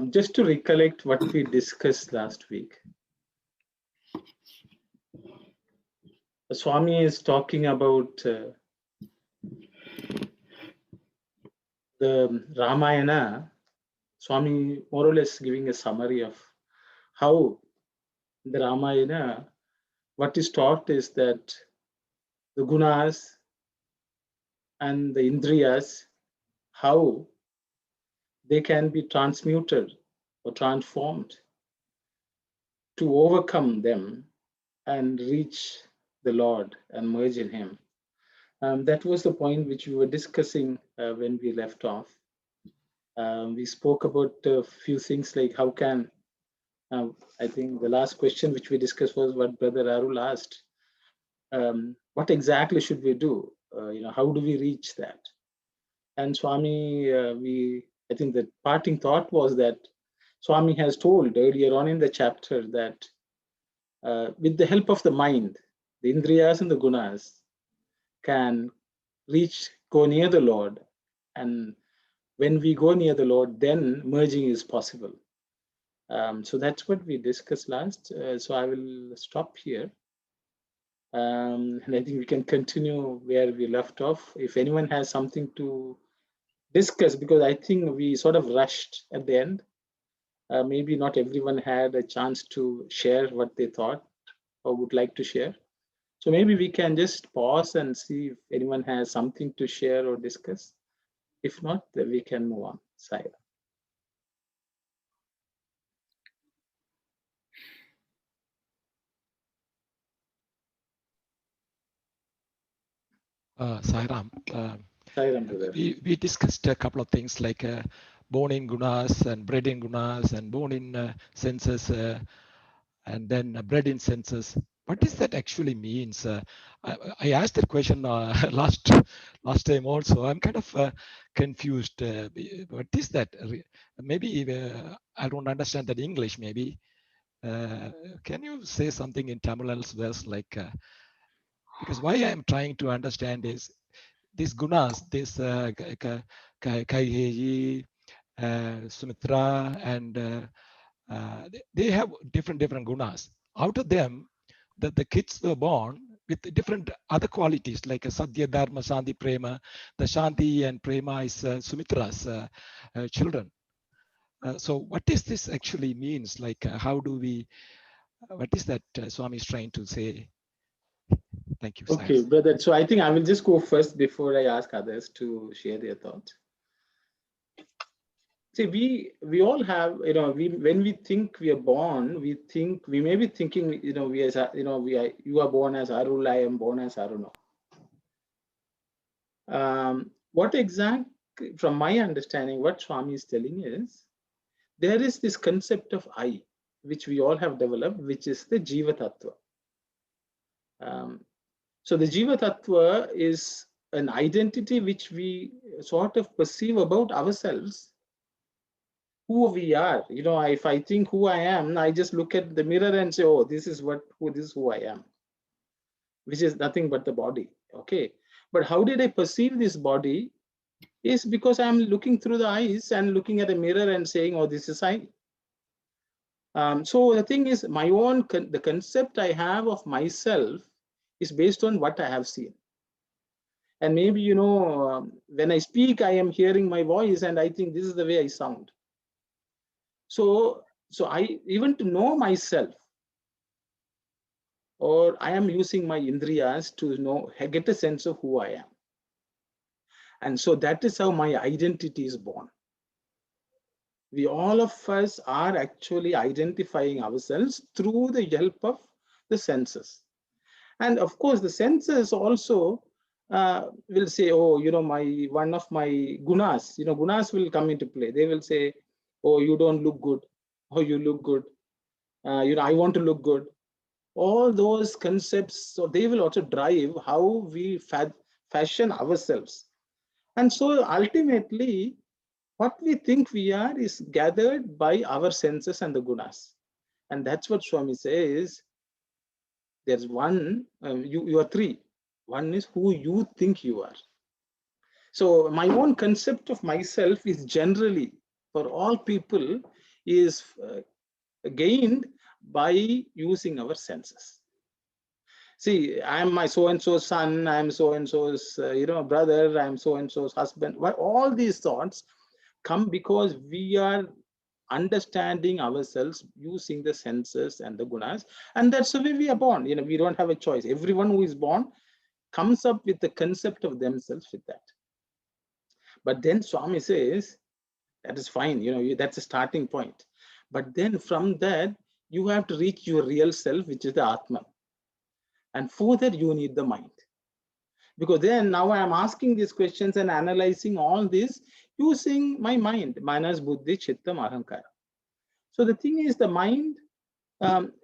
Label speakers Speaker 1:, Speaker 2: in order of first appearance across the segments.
Speaker 1: Just to recollect what we discussed last week, Swami is talking about the Ramayana. Swami more or less giving a summary of how the Ramayana, what is taught is that the gunas and the indriyas, how they can be transmuted or transformed to overcome them and reach the Lord and merge in Him. That was the point which we were discussing when we left off. We spoke about a few things like how can, I think the last question which we discussed was what Brother Arul asked. What exactly should we do? How do we reach that? And Swami, I think the parting thought was that Swami has told earlier on in the chapter that with the help of the mind, the Indriyas and the Gunas can go near the Lord. And when we go near the Lord, then merging is possible. So that's what we discussed last. So I will stop here. And I think we can continue where we left off. If anyone has something to discuss, because I think we sort of rushed at the end. Maybe not everyone had a chance to share what they thought or would like to share. So maybe we can just pause and see if anyone has something to share or discuss. If not, then we can move on. Sai.
Speaker 2: Sairam,
Speaker 1: Brother.
Speaker 2: we discussed a couple of things like born in gunas and bred in gunas and born in senses and then bred in senses. What does that actually means? I asked that question last time also. I'm kind of confused. What is that? Maybe I don't understand that English. Maybe can you say something in Tamil elsewhere? Like because why I'm trying to understand is these gunas, this Kaiheji, Sumitra, and they have different gunas. Out of them, the kids were born with different other qualities like Sadhya, Dharma, Shanti, Prema. The Shanti and Prema is Sumitra's children. So what does this actually means? Like how do we, what is that Swami is trying to say? Thank you.
Speaker 1: Okay,
Speaker 2: Science.
Speaker 1: brother. So I think I will just go first before I ask others to share their thoughts. See, we all have, when we think we are born, we may be thinking, you are born as Arul, I am born as Aruna. What exact, from my understanding, what Swami is telling is, there is this concept of I, which we all have developed, which is the Jiva Tattva. So the Jiva Tattva is an identity which we sort of perceive about ourselves, who we are. If I think who I am, I just look at the mirror and say, oh, this is who I am, which is nothing but the body. Okay. But how did I perceive this body is because I'm looking through the eyes and looking at a mirror and saying, oh, this is I. So the thing is, the concept I have of myself is based on what I have seen. And maybe, when I speak, I am hearing my voice and I think this is the way I sound. So I, even to know myself, or I am using my indriyas to get a sense of who I am. And so that is how my identity is born. All of us are actually identifying ourselves through the help of the senses. And of course, the senses also will say, oh, one of my gunas, gunas will come into play. They will say, oh, you don't look good. Oh, you look good. I want to look good. All those concepts, so they will also drive how we fashion ourselves. And so ultimately, what we think we are is gathered by our senses and the gunas. And that's what Swami says. There's one, you are three. One is who you think you are. So my own concept of myself is generally, for all people, is gained by using our senses. See, I'm my so-and-so's son, I'm so-and-so's brother, I'm so-and-so's husband. Why all these thoughts come because we are understanding ourselves using the senses and the gunas, and that's the way we are born. We don't have a choice. Everyone who is born comes up with the concept of themselves with that. But then Swami says that is fine, that's a starting point. But then from that you have to reach your real self, which is the Atman. And for that you need the mind. Because then now I am asking these questions and analyzing all this using my mind, manas, buddhi, chittam, ahankara. So the thing is, the mind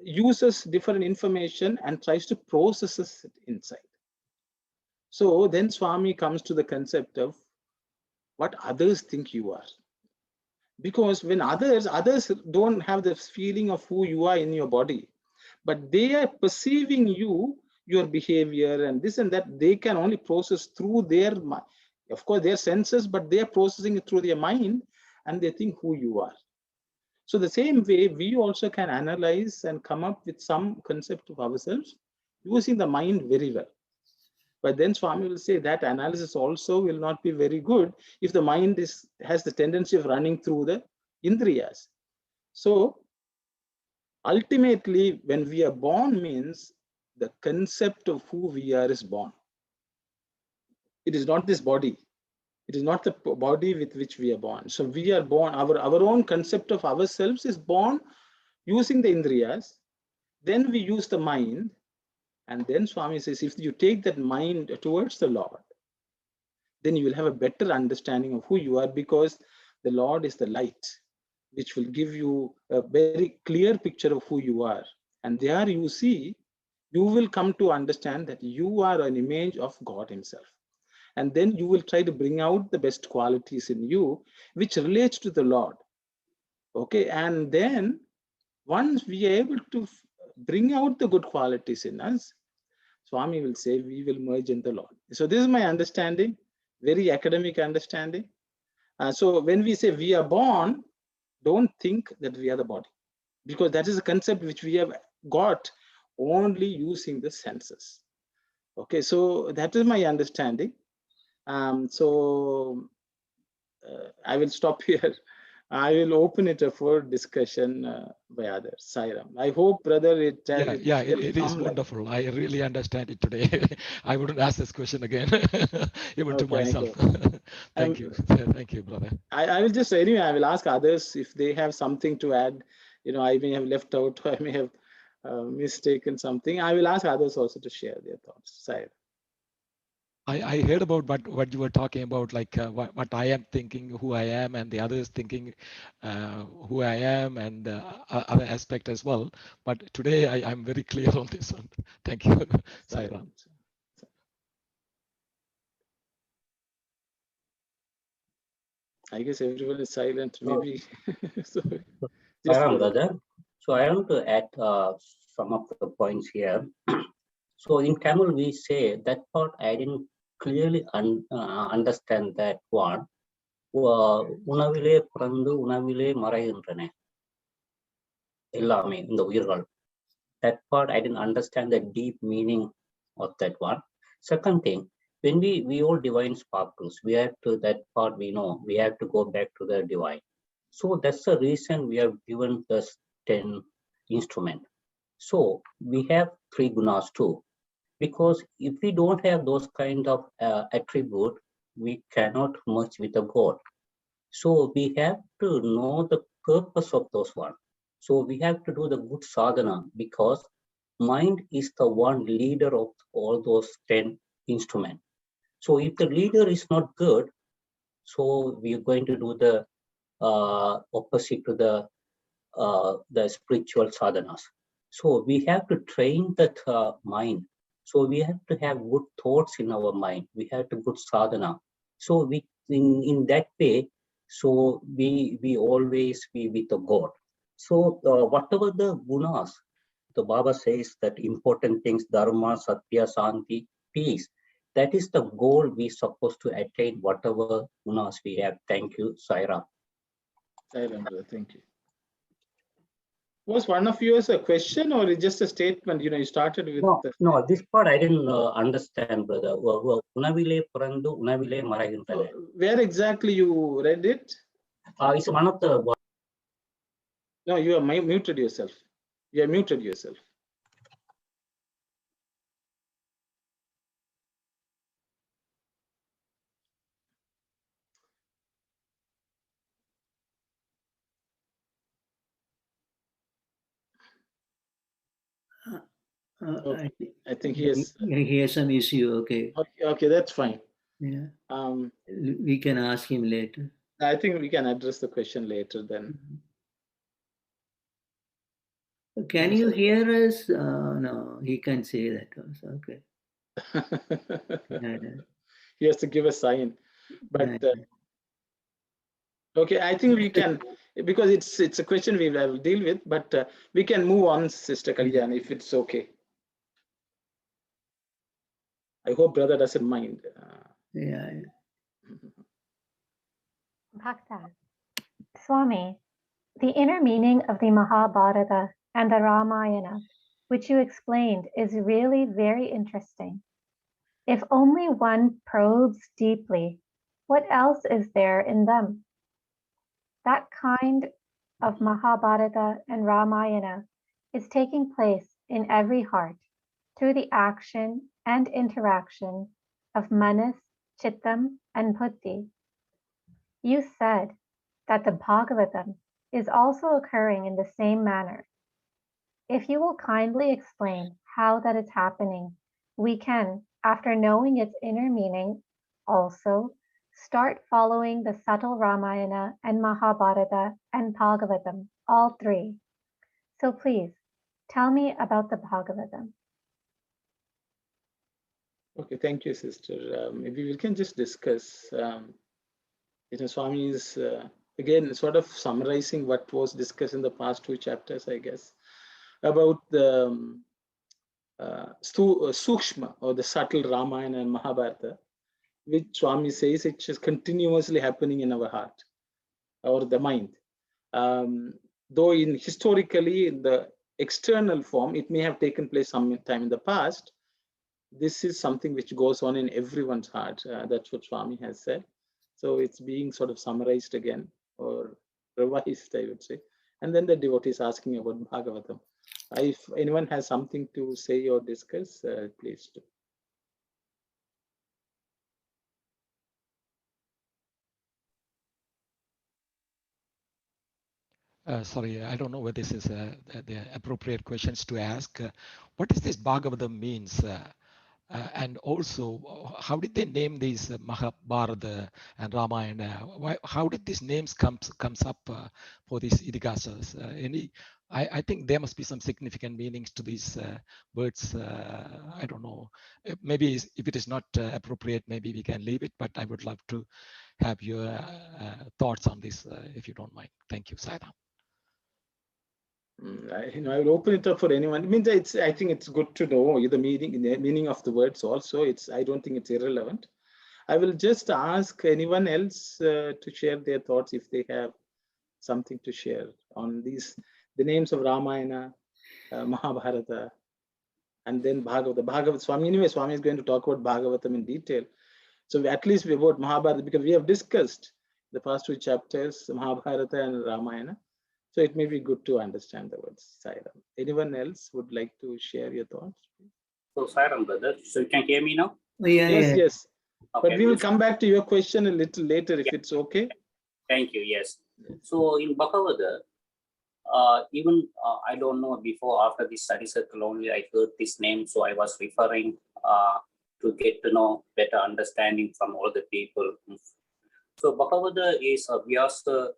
Speaker 1: uses different information and tries to process it inside. So then Swami comes to the concept of what others think you are. Because when others don't have the feeling of who you are in your body, but they are perceiving you, your behavior and this and that, they can only process through their, of course, their senses, but they are processing it through their mind, and they think who you are. So the same way, we also can analyze and come up with some concept of ourselves using the mind very well. But then Swami will say that analysis also will not be very good if the mind has the tendency of running through the indriyas. So ultimately, when we are born means the concept of who we are is born. It is not this body. It is not the body with which we are born. So we are born, our own concept of ourselves is born using the indriyas. Then we use the mind. And then Swami says, if you take that mind towards the Lord, then you will have a better understanding of who you are, because the Lord is the light, which will give you a very clear picture of who you are. And there you see, you will come to understand that you are an image of God himself. And then you will try to bring out the best qualities in you, which relates to the Lord. Okay, and then once we are able to bring out the good qualities in us, Swami will say we will merge in the Lord. So this is my understanding, very academic understanding. So when we say we are born, don't think that we are the body, because that is a concept which we have got only using the senses. Okay, so that is my understanding. I will stop here. I will open it up for discussion by others. Sairam. I hope, brother, it
Speaker 2: is wonderful. I really understand it today. I wouldn't ask this question again, even to myself. Thank you. Thank you, brother.
Speaker 1: I will just, anyway, I will ask others if they have something to add. I may have left out, I may have mistaken something. I will ask others also to share their thoughts. Sairam.
Speaker 2: I heard about what you were talking about, like what I am thinking, who I am, and the others thinking who I am, and other aspect as well. But today I'm very clear on this one. Thank you, Sairam. I
Speaker 1: guess everyone is silent. Maybe.
Speaker 3: Sairam, brother. So I want to add some of the points here. So in Tamil, we say that part I didn't clearly understand that one. உணவிலே பிறந்து உணவிலே மறைகின்றன எல்லாமே இந்த உயிர்கள். That part I didn't understand the deep meaning of that one. Second thing, when we all divine sparkles, we have to, that part we know, we have to go back to the divine. So that's the reason we have given the 10 instrument. So we have 3 gunas too, because if we don't have those kind of attribute, we cannot merge with the God. So we have to know the purpose of those one. So we have to do the good sadhana, because mind is the one leader of all those 10 instruments. So if the leader is not good, so we are going to do the opposite to the spiritual sadhanas. So we have to train that mind. So we have to have good thoughts in our mind. We have to good sadhana. So we in that way, so we always be with the God. So whatever the gunas, the Baba says that important things, dharma, satya, shanti, peace, that is the goal we supposed to attain, whatever gunas we have. Thank you, Saira.
Speaker 1: Saira, thank you. Was one of yours a question or just a statement? You started with...
Speaker 3: No, this part I didn't understand, brother. Unavile parandu, unavile maragintane.
Speaker 1: Where exactly you read it?
Speaker 3: It's one of the...
Speaker 1: No, you are muted yourself. You are muted yourself. Okay. I think he
Speaker 4: has some issue. Okay.
Speaker 1: Okay, that's fine.
Speaker 4: Yeah. We can ask him later.
Speaker 1: I think we can address the question later then.
Speaker 4: Can you hear us? No, he can't say that also. Okay.
Speaker 1: He has to give a sign. But okay, I think we can, because it's a question we will deal with, but we can move on, Sister Kalyan, if it's okay. I hope brother doesn't mind.
Speaker 4: Yeah.
Speaker 5: Bhakta, Swami, the inner meaning of the Mahabharata and the Ramayana, which you explained, is really very interesting. If only one probes deeply, what else is there in them? That kind of Mahabharata and Ramayana is taking place in every heart through the action and interaction of Manas, Chittam, and Buddhi. You said that the Bhagavatam is also occurring in the same manner. If you will kindly explain how that is happening, we can, after knowing its inner meaning, also start following the subtle Ramayana and Mahabharata and Bhagavatam, all three. So please, tell me about the Bhagavatam.
Speaker 1: Okay, thank you, sister. Maybe we can just discuss. Swami is again sort of summarizing what was discussed in the past 2 chapters, I guess, about the Sukshma or the subtle Ramayana and Mahabharata, which Swami says it is continuously happening in our heart or the mind. Though historically in the external form, it may have taken place some time in the past, this is something which goes on in everyone's heart. That's what Swami has said. So it's being sort of summarized again or revised, I would say. And then the devotee is asking about Bhagavatam. If anyone has something to say or discuss, please do.
Speaker 2: Sorry, I don't know whether this is the appropriate questions to ask. What does this Bhagavatam means? And also, how did they name these Mahabharata and Ramayana? How did these names comes up for these Idigasas? I think there must be some significant meanings to these words. I don't know. Maybe if it is not appropriate, maybe we can leave it. But I would love to have your thoughts on this, if you don't mind. Thank you, Saira.
Speaker 1: I will open it up for anyone. It means I think it's good to know the meaning of the words also. I don't think it's irrelevant. I will just ask anyone else to share their thoughts if they have something to share on the names of Ramayana, Mahabharata, and then Bhagavatam. Swami, anyway, Swami is going to talk about Bhagavatam in detail. So at least about Mahabharata, because we have discussed the past 2 chapters, Mahabharata and Ramayana. So it may be good to understand the words. Sairam. Anyone else would like to share your thoughts?
Speaker 3: So Sairam, brother, so you can hear me now?
Speaker 1: Yes.
Speaker 3: Okay,
Speaker 1: but we will come back to your question a little later if it's okay.
Speaker 3: Thank you, yes. So in Bhagavad, Even I don't know, before, after this study circle only, I heard this name. So I was referring to get to know better understanding from all the people. So Bhagavata is Vyasa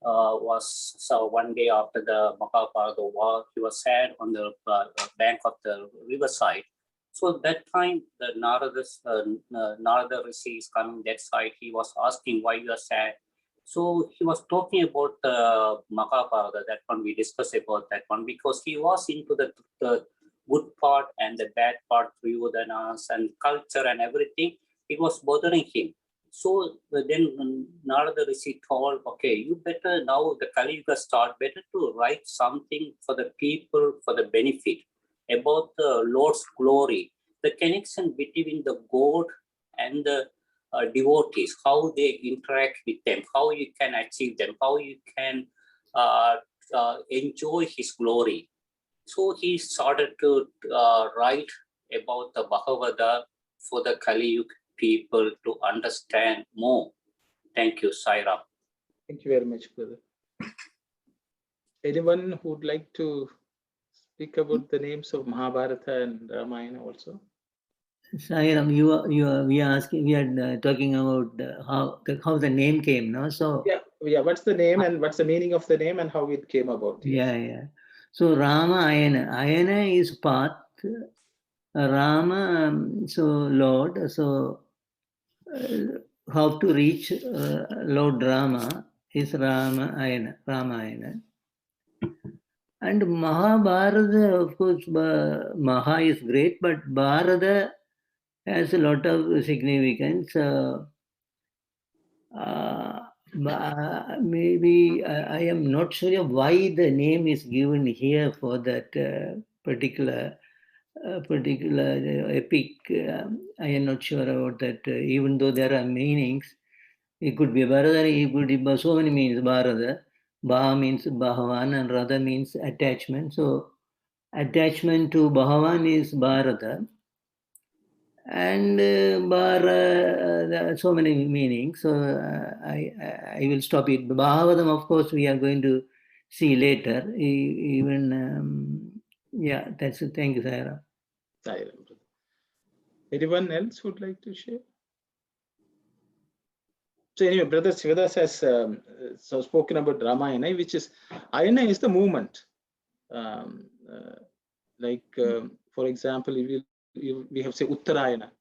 Speaker 3: was so one day after the Mahabharata war, he was sad on the bank of the riverside. So that time, the Narada Rishi is coming that side. He was asking why you are sad. So he was talking about the Mahabharata, that one we discussed about that one, because he was into the good part and the bad part, Duryodhanas and culture and everything. It was bothering him. So then Narada Rishi told, okay, you better now the Kali Yuga start, better to write something for the people, for the benefit about the Lord's glory, the connection between the God and the devotees, how they interact with them, how you can achieve them, how you can enjoy his glory. So he started to write about the Bhagavata for the Kali Yuga people to understand more. Thank you, Saira.
Speaker 1: Thank you very much, brother. Anyone who would like to speak about the names of Mahabharata and Ramayana also?
Speaker 4: Sairam, we are talking about how the name came, no? So
Speaker 1: yeah. What's the name and what's the meaning of the name and how it came about? Yes.
Speaker 4: Yeah. So Rama Ayana. Ayana is path. Rama, so Lord. So how to reach Lord Rama is Rama Ayana. And Mahabharata, of course, Maha is great, but Bharata has a lot of significance. Maybe I am not sure why the name is given here for that particular epic. I am not sure about that. Even though there are meanings, it could be Bharata, it could be so many meanings. Bharata, Bha means Bhagawan, and Radha means attachment. So attachment to Bhagawan is Bharata. And so many meanings. So I will stop it. Bhagavatam, of course, we are going to see later. That's it. Thank you, Saira.
Speaker 1: Anyone else would like to share? So anyway, Brother Sivadas has so spoken about Ramayana, which is Ayana is the movement. For example, we have say Uttarayana,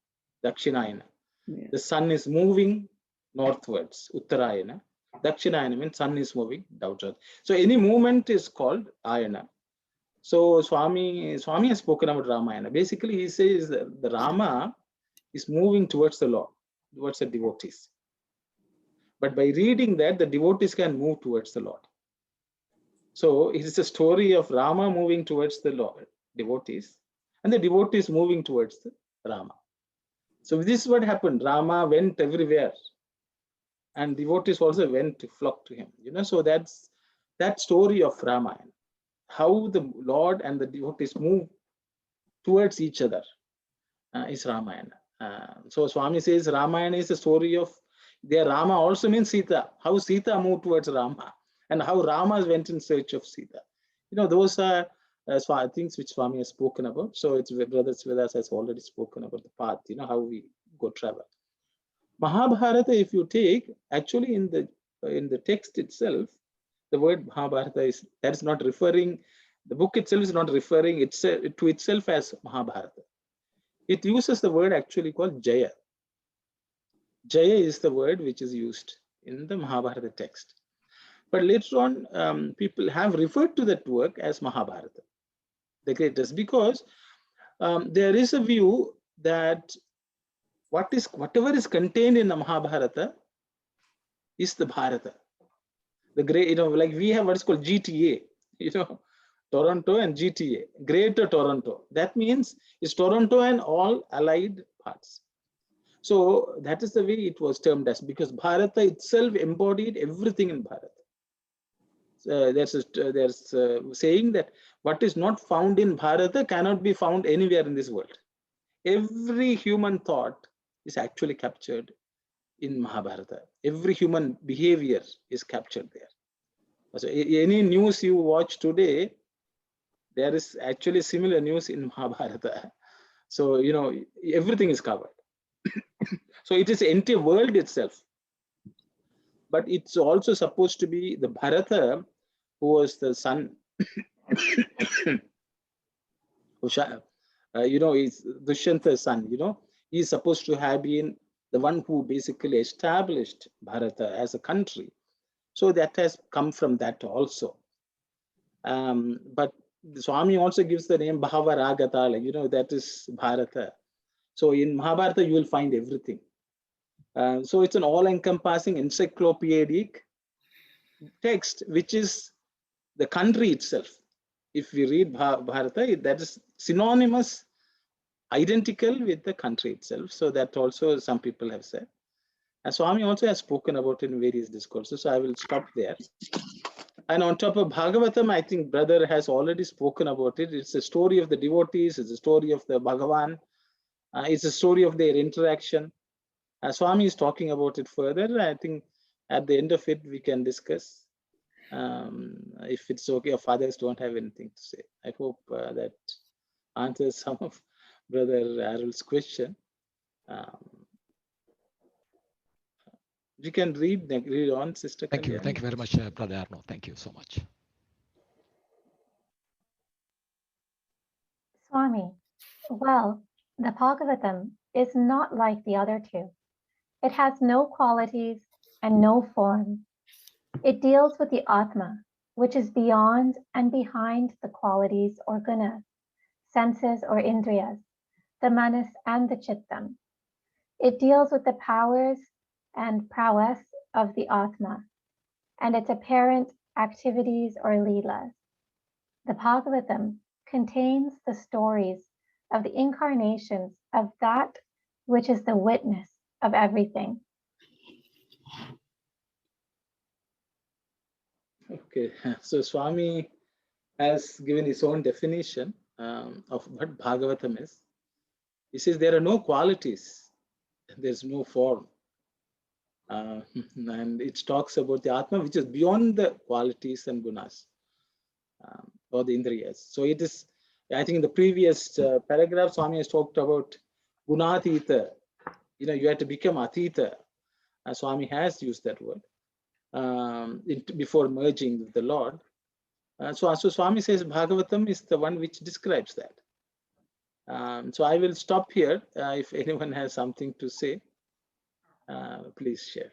Speaker 1: Dakshinayana.
Speaker 4: Yeah.
Speaker 1: The sun is moving northwards, Uttarayana. Dakshinayana means sun is moving downwards. So any movement is called Ayana. So Swami has spoken about Ramayana. Basically, he says that the Rama is moving towards the Lord, towards the devotees. But by reading that, the devotees can move towards the Lord. So it is a story of Rama moving towards the Lord, devotees, and the devotees moving towards the Rama. So this is what happened. Rama went everywhere, and devotees also went to flock to him. So that's that story of Ramayana, how the Lord and the devotees move towards each other is Ramayana. So Swami says Ramayana is a story of there. Rama also means Sita. How Sita moved towards Rama, and how Rama went in search of Sita. Those are things which Swami has spoken about. So it's Brother Sivadas has already spoken about the path. How we go travel. Mahabharata, if you take, actually in the text itself, the word Mahabharata that's not referring. The book itself is not referring to itself as Mahabharata. It uses the word actually called Jaya. Jaya is the word which is used in the Mahabharata text. But later on, people have referred to that work as Mahabharata, the greatest, because there is a view that whatever is contained in the Mahabharata is the Bharata. The great, like we have what is called GTA, Toronto and GTA, Greater Toronto. That means it's Toronto and all allied parts. So that is the way it was termed as, because Bharata itself embodied everything in Bharata. There's saying that what is not found in Bharata cannot be found anywhere in this world. Every human thought is actually captured in Mahabharata. Every human behavior is captured there. So any news you watch today, there is actually similar news in Mahabharata. So, you know, everything is covered. So it is the entire world itself. But it's also supposed to be the Bharata, who was the son, you know, is Dushyanta's son, you know, he's supposed to have been the one who basically established Bharata as a country. So that has come from that also. But Swami also gives the name Bhavaragata, like, you know, that is Bharata. So in Mahabharata, you will find everything. So it's an all-encompassing encyclopedic text, which is the country itself. If we read Bharata, that is synonymous, identical with the country itself. So that also some people have said. And Swami also has spoken about it in various discourses. So I will stop there. And on top of Bhagavatam, I think brother has already spoken about it. It's a story of the devotees. It's a story of the Bhagawan. It's a story of their interaction. Swami is talking about it further. I think at the end of it, we can discuss. If it's okay, if others don't have anything to say. I hope that answers some of Brother Arul's question. You can read on, Sister
Speaker 2: Thank you.
Speaker 1: Kalyani.
Speaker 2: Thank you very much, Brother Arno. Thank you so much.
Speaker 5: Swami, well, the Bhagavatam is not like the other two. It has no qualities and no form. It deals with the Atma, which is beyond and behind the qualities or gunas, senses or indriyas, the manas and the chittam. It deals with the powers and prowess of the Atma and its apparent activities or leelas. The Bhagavatam contains the stories of the incarnations of that which is the witness of everything.
Speaker 1: Okay, so Swami has given his own definition of what Bhagavatam is. He says there are no qualities, there's no form. And it talks about the Atma, which is beyond the qualities and gunas or the Indriyas. So it is, I think in the previous paragraph, Swami has talked about Gunathita. You know, you have to become Athita. Swami has used that word before merging with the Lord. So Swami says Bhagavatam is the one which describes that. So I will stop here. If anyone has something to say, please share.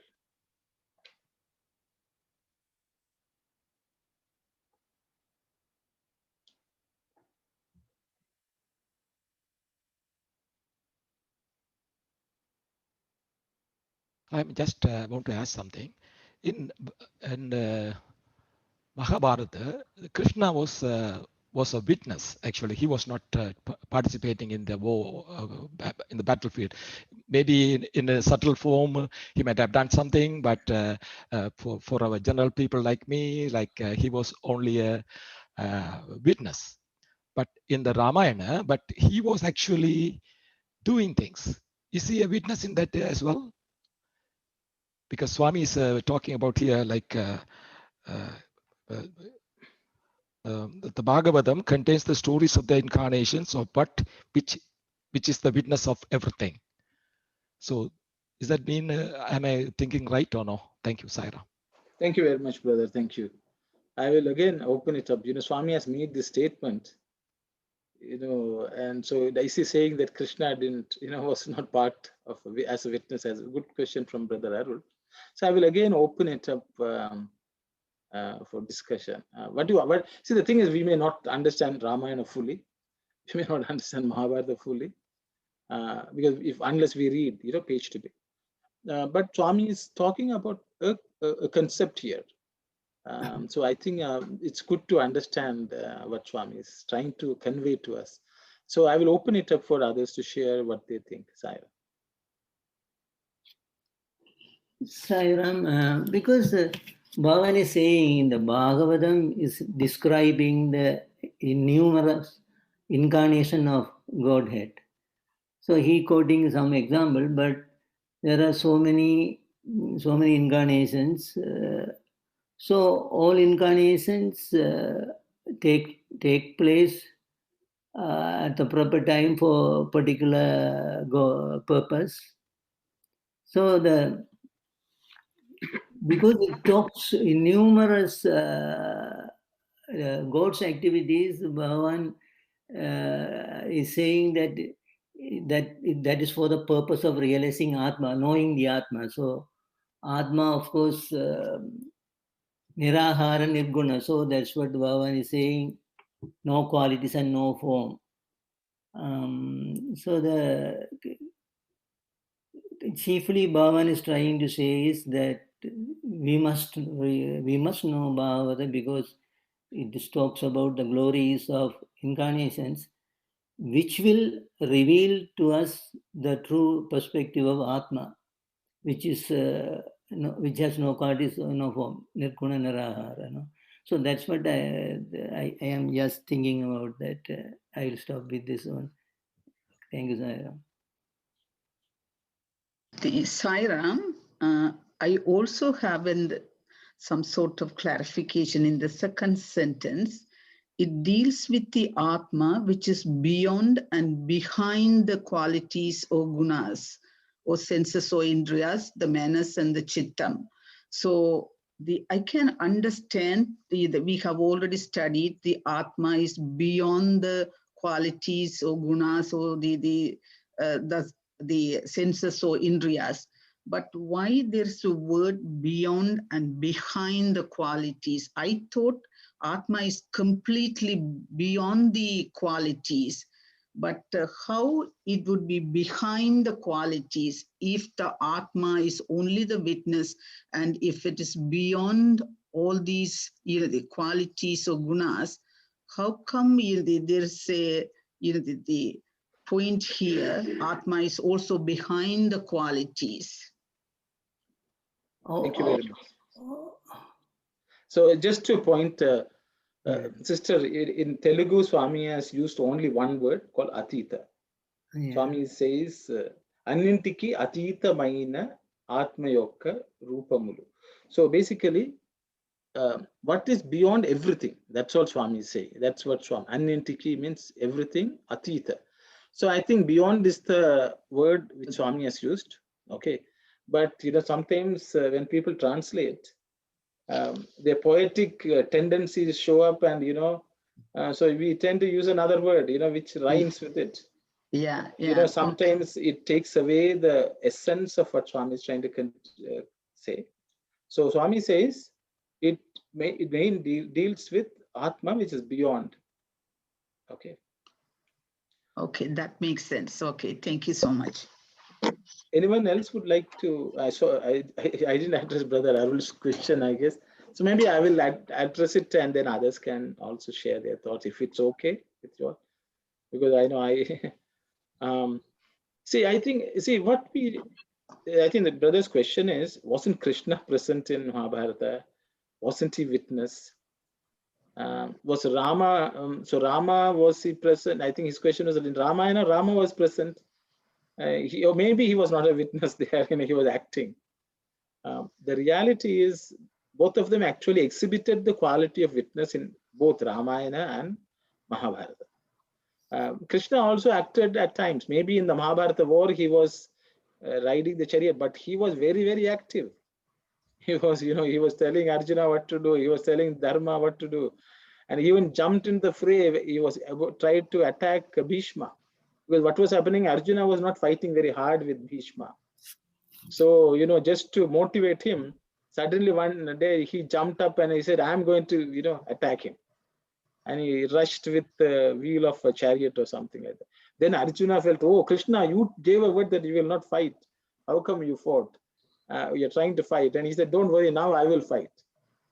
Speaker 2: I just want to ask something. In Mahabharata, Krishna was a witness. Actually, he was not participating in the war, in the battlefield. Maybe in a subtle form, he might have done something, but for our general people like me, he was only a witness. But in the Ramayana, but he was actually doing things. Is he a witness in that as well? Because Swami is talking about here, the Bhagavatam contains the stories of the incarnations of but which is the witness of everything. So does that mean, am I thinking right or no? Thank you, Saira.
Speaker 1: Thank you very much, brother. Thank you. I will again open it up. You know, Swami has made this statement, you know, and so is he saying that Krishna didn't, you know, was not part of as a witness? As a good question from Brother Arul. So I will again open it up for discussion. See, the thing is, we may not understand Ramayana fully. We may not understand Mahabharata fully because unless we read, you know, page to page. But Swami is talking about a concept here. So I think it's good to understand what Swami is trying to convey to us. So I will open it up for others to share what they think. Saira.
Speaker 4: Sairam, because Bhavan is saying the Bhagavatam is describing the numerous incarnation of Godhead. So he quoting some example, but there are so many incarnations. So all incarnations take place at the proper time for particular purpose. So because it talks in numerous God's activities, Bhagavan is saying that is for the purpose of realizing Atma, knowing the Atma. So Atma, of course, Nirahara Nirguna. So that's what Bhagavan is saying, no qualities and no form. So chiefly Bhagavan is trying to say is that we must know Bhagavata because it talks about the glories of incarnations, which will reveal to us the true perspective of Atma, which is which has no qualities, no form, nirguna nirahara. No? So that's what I am just thinking about that. I will stop with this one. Thank you, Sairam.
Speaker 6: The Sairam, I also have some sort of clarification in the second sentence. It deals with the Atma, which is beyond and behind the qualities or gunas, or senses or indriyas, the manas and the chittam. So I can understand we have already studied the Atma is beyond the qualities or gunas or the senses or indriyas. But why there's a word beyond and behind the qualities? I thought Atma is completely beyond the qualities, but how it would be behind the qualities if the Atma is only the witness, and if it is beyond all these the qualities or gunas, how come there's a the point here, Atma is also behind the qualities?
Speaker 1: Thank you very much. So just to point, sister, in Telugu, Swami has used only one word called Atita. Yeah. Swami says, Annintiki Atita Maina Atma Yokka Rupamulu. So basically, what is beyond everything? That's what Swami is saying. That's what Swami. Annintiki means everything, Atita. So I think beyond is the word which Swami has used. Okay. But sometimes when people translate, their poetic tendencies show up, and so we tend to use another word which rhymes with it.
Speaker 6: Yeah.
Speaker 1: Sometimes it takes away the essence of what Swami is trying to say. So Swami says it deals with Atma, which is beyond.
Speaker 6: Okay, that makes sense. Okay, thank you so much.
Speaker 1: Anyone else would like to? I didn't address Brother Arul's question, I guess. So maybe I will address it, and then others can also share their thoughts if it's okay with you all. Because I know I I think the brother's question is, wasn't Krishna present in Mahabharata? Wasn't he witness? Was Rama? So Rama, was he present? I think his question was that in Ramayana, Rama was present. Or maybe he was not a witness there, he was acting. The reality is both of them actually exhibited the quality of witness in both Ramayana and Mahabharata. Krishna also acted at times. Maybe in the Mahabharata war, he was riding the chariot, but he was very, very active. He was, he was telling Arjuna what to do. He was telling Dharma what to do. And he even jumped in the fray. He was tried to attack Bhishma. Because what was happening, Arjuna was not fighting very hard with Bhishma. So, just to motivate him, suddenly one day he jumped up and he said, I'm going to, attack him. And he rushed with the wheel of a chariot or something like that. Then Arjuna felt, oh, Krishna, you gave a word that you will not fight. How come you fought? You're trying to fight. And he said, don't worry, now I will fight.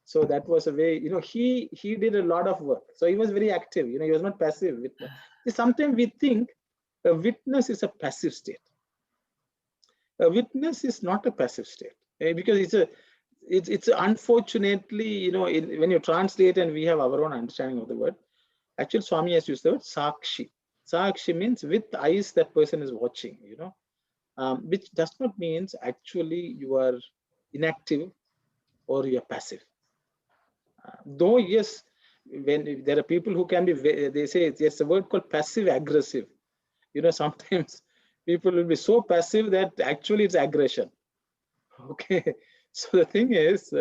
Speaker 1: So that was a way, he did a lot of work. So he was very active, he was not passive. Sometimes we think a witness is a passive state. A witness is not a passive state, because it's unfortunately, when you translate and we have our own understanding of the word, actually Swami has used the word Sakshi. Sakshi means with eyes that person is watching, which does not mean actually you are inactive or you are passive. Though yes, when there are people who can be, they say there's a word called passive aggressive. Sometimes people will be so passive that actually it's aggression. Okay, so the thing is,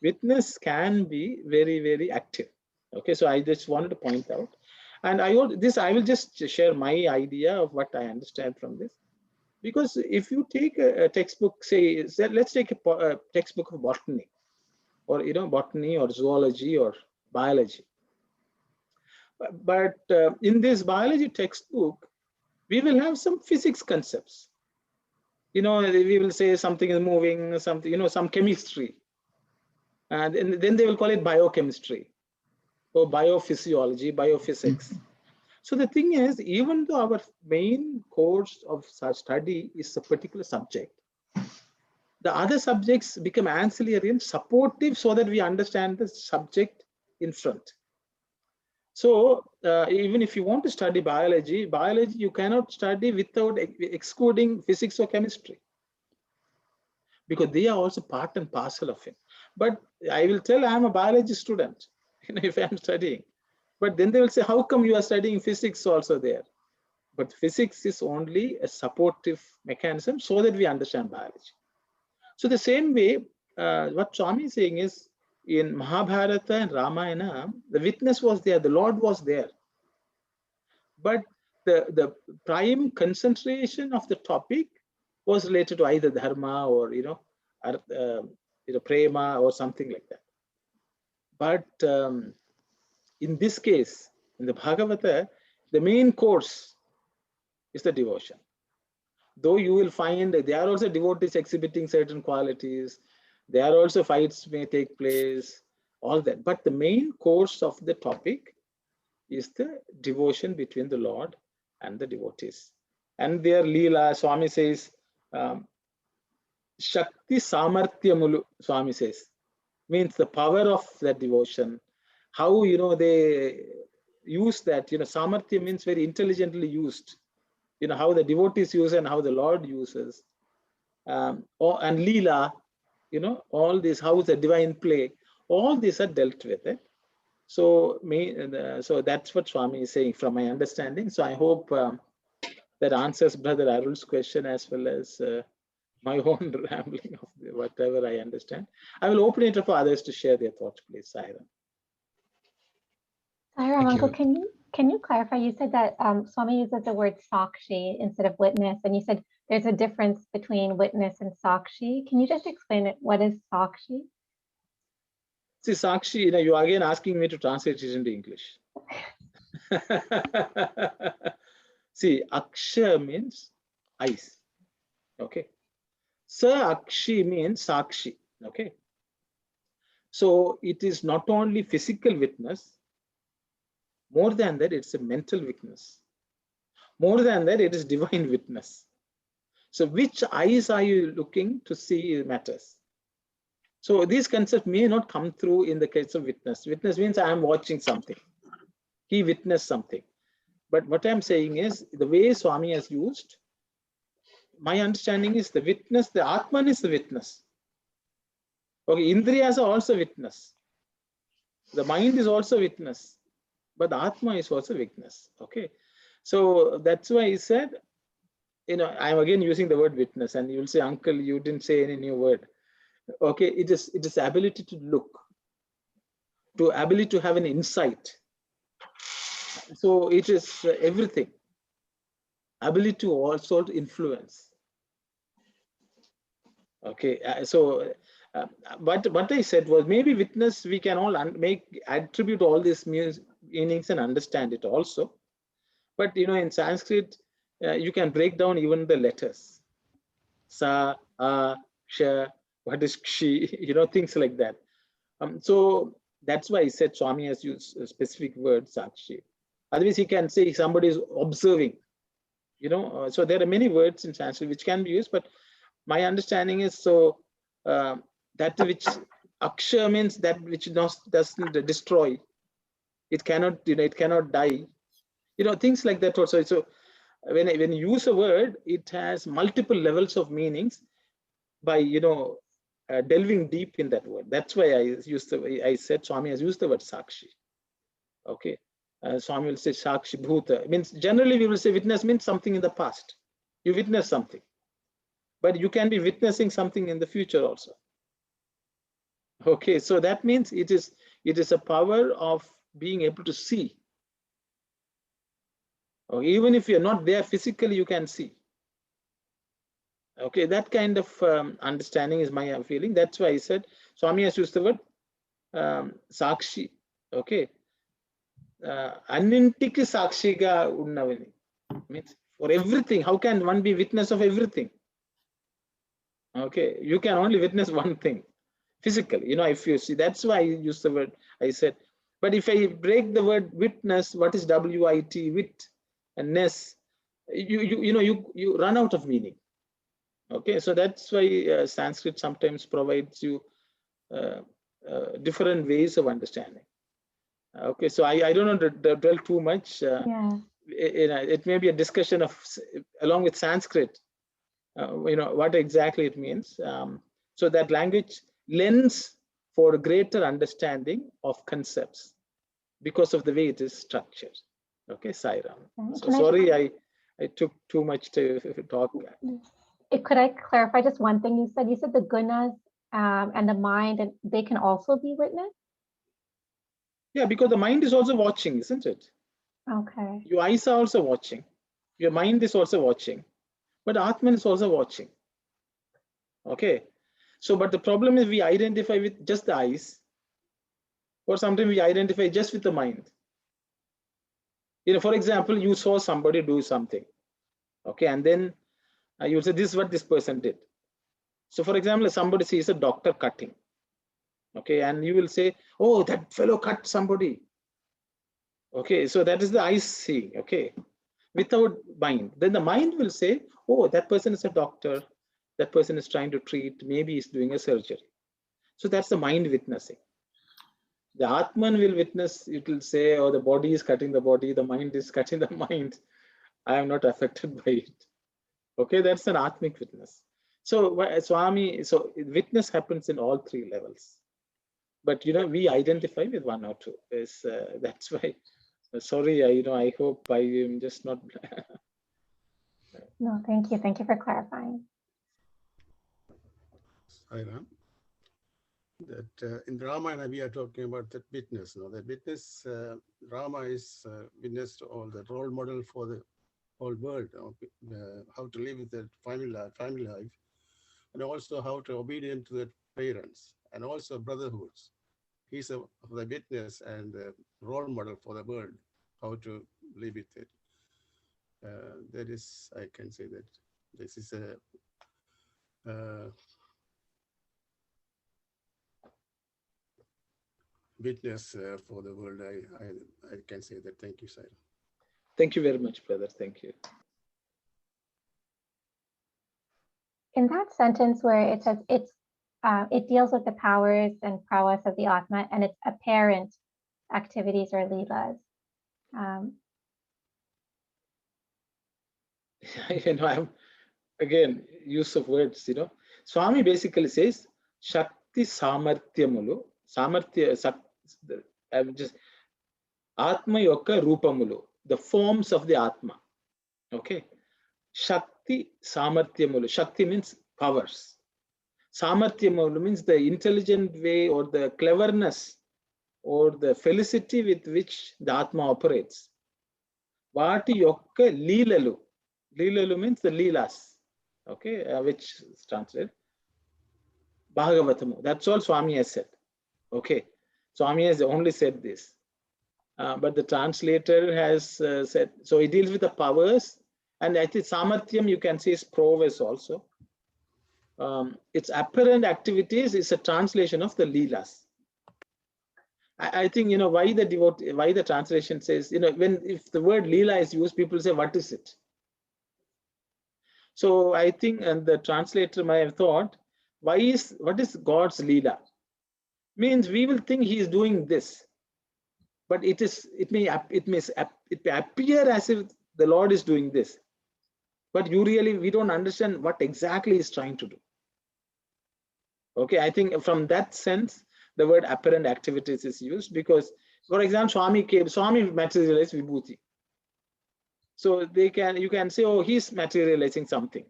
Speaker 1: witness can be very, very active. Okay, so I just wanted to point out, and I will just share my idea of what I understand from this. Because if you take a textbook, say let's take a textbook of botany, or botany or zoology or biology. But in this biology textbook, we will have some physics concepts. We will say something is moving, something, some chemistry. And then they will call it biochemistry or biophysiology, biophysics. So the thing is, even though our main course of study is a particular subject, the other subjects become ancillary and supportive so that we understand the subject in front. So even if you want to study biology, you cannot study without excluding physics or chemistry, because they are also part and parcel of it. But I will tell I'm a biology student, if I'm studying. But then they will say, how come you are studying physics also there? But physics is only a supportive mechanism so that we understand biology. So the same way, what Swami is saying is, in Mahabharata and Ramayana, the witness was there, the Lord was there. But the prime concentration of the topic was related to either dharma or prema or something like that. But in this case, in the Bhagavata, the main course is the devotion. Though you will find there are also devotees exhibiting certain qualities, there are also fights may take place, all that. But the main course of the topic is the devotion between the Lord and the devotees. And their Leela, Swami says, Shakti Samartyamulu, Swami says, means the power of that devotion. How, they use that, Samarthya means very intelligently used. How the devotees use and how the Lord uses. And Leela, all this, how the divine play, all these are dealt with it. So that's what Swami is saying from my understanding. So I hope that answers Brother Arul's question as well as my own rambling of whatever I understand. I will open it up for others to share their thoughts, please. Sairam.
Speaker 5: Sairam, Uncle, can you clarify? You said that Swami uses the word sakshi instead of witness, and you said there's a difference between witness and sakshi. Can you just explain it? What is sakshi?
Speaker 1: See, sakshi, you are again asking me to translate it into English. See, aksha means eyes. Okay. Sakshi means sakshi. Okay. So it is not only physical witness, more than that, it's a mental witness. More than that, it is divine witness. So which eyes are you looking to see matters? So these concepts may not come through in the case of witness. Witness means I am watching something. He witnessed something. But what I'm saying is, the way Swami has used, my understanding is the witness, the Atman is the witness. Okay, Indriyas are also witness. The mind is also witness. But the Atma is also witness. Okay. So that's why he said, I'm again using the word witness, and you will say, Uncle, you didn't say any new word. Okay, it is ability to look, to ability to have an insight. So it is everything. Ability to also influence. Okay, what I said was, maybe witness, we can all attribute all these meanings and understand it also. But in Sanskrit, you can break down even the letters. Sa, a, sha, what is kshi, things like that. So that's why I said Swami has used a specific word, sakshi. Otherwise, he can say somebody is observing. So there are many words in Sanskrit which can be used, but my understanding is that which aksha means that which doesn't destroy. It cannot, it cannot die. Things like that also. So when you use a word, it has multiple levels of meanings by delving deep in that word. That's why I said Swami has used the word Sakshi. Okay. Swami will say Sakshi Bhuta. Means generally we will say witness means something in the past. You witness something. But you can be witnessing something in the future also. Okay, so that means it is a power of being able to see. Or even if you're not there physically, you can see. Okay, that kind of understanding is my feeling. That's why I said Swami has used the word Sakshi. Okay. Annintiki Sakshiga Unnavani. Means for everything. How can one be witness of everything? Okay, you can only witness one thing physically. If you see, that's why I use the word, I said. But if I break the word witness, what is W-I-T, wit and ness, you run out of meaning. Okay, so that's why Sanskrit sometimes provides you different ways of understanding. Okay, so I don't want to dwell too much. It may be a discussion of, along with Sanskrit, what exactly it means. So that language lends for greater understanding of concepts because of the way it is structured. Okay, Sairam. So sorry, I took too much to talk.
Speaker 5: Could I clarify just one thing you said? You said the gunas and the mind, and they can also be witnessed?
Speaker 1: Yeah, because the mind is also watching, isn't it?
Speaker 5: Okay.
Speaker 1: Your eyes are also watching. Your mind is also watching. But Atman is also watching. Okay. So, but the problem is we identify with just the eyes, or sometimes we identify just with the mind. For example, you saw somebody do something. Okay. And then you will say, this is what this person did. So, for example, somebody sees a doctor cutting. Okay. And you will say, oh, that fellow cut somebody. Okay. So that is the eyes seeing. Okay. Without mind. Then the mind will say, oh, that person is a doctor. That person is trying to treat, maybe he's doing a surgery. So that's the mind witnessing. The Atman will witness, it will say, oh, the body is cutting the body, the mind is cutting the mind. I am not affected by it. Okay, that's an Atmic witness. So Swami, so witness happens in all three levels. But we identify with one or two. That's why, sorry, I hope I am just not.
Speaker 5: No, thank you. Thank you for clarifying.
Speaker 7: Sairam, that in Ramayana we are talking about that witness. No, that witness, Rama is witness to all the role model for the whole world. How to live with the family life, and also how to obedient to the parents, and also brotherhoods. He's the witness and the role model for the world. How to live with it. That is, I can say that this is a. Witness for the world. I can say that. Thank you, Sairam.
Speaker 1: Thank you very much, brother. Thank you.
Speaker 5: In that sentence where it says it deals with the powers and prowess of the Atma and its apparent activities or leelas.
Speaker 1: I'm again use of words. Swami basically says Shakti Samarthyamulu. Samarthya. I'm just Atma Yokka Rupamulu. The forms of the Atma. Okay. Shakti Samarthyamulu. Shakti means powers. Samarthyamulu means the intelligent way or the cleverness or the felicity with which the Atma operates. Vati Yokka Leelalu. Leelalu means the Leelas. Okay, which is translated Bhagavatam. That's all Swami has said. Okay, Swami has only said this. But the translator has said, so it deals with the powers, and I think Samarthyam you can say is prowess also. Its apparent activities is a translation of the Leelas. I think why the translation says if the word Leela is used, people say what is it? So I think, and the translator might have thought, what is God's Leela? Means we will think he is doing this, but it may appear as if the Lord is doing this, but we don't understand what exactly he's trying to do. Okay, I think from that sense, the word apparent activities is used because, for example, Swami materialized Vibhuti. So you can say, oh, he's materializing something.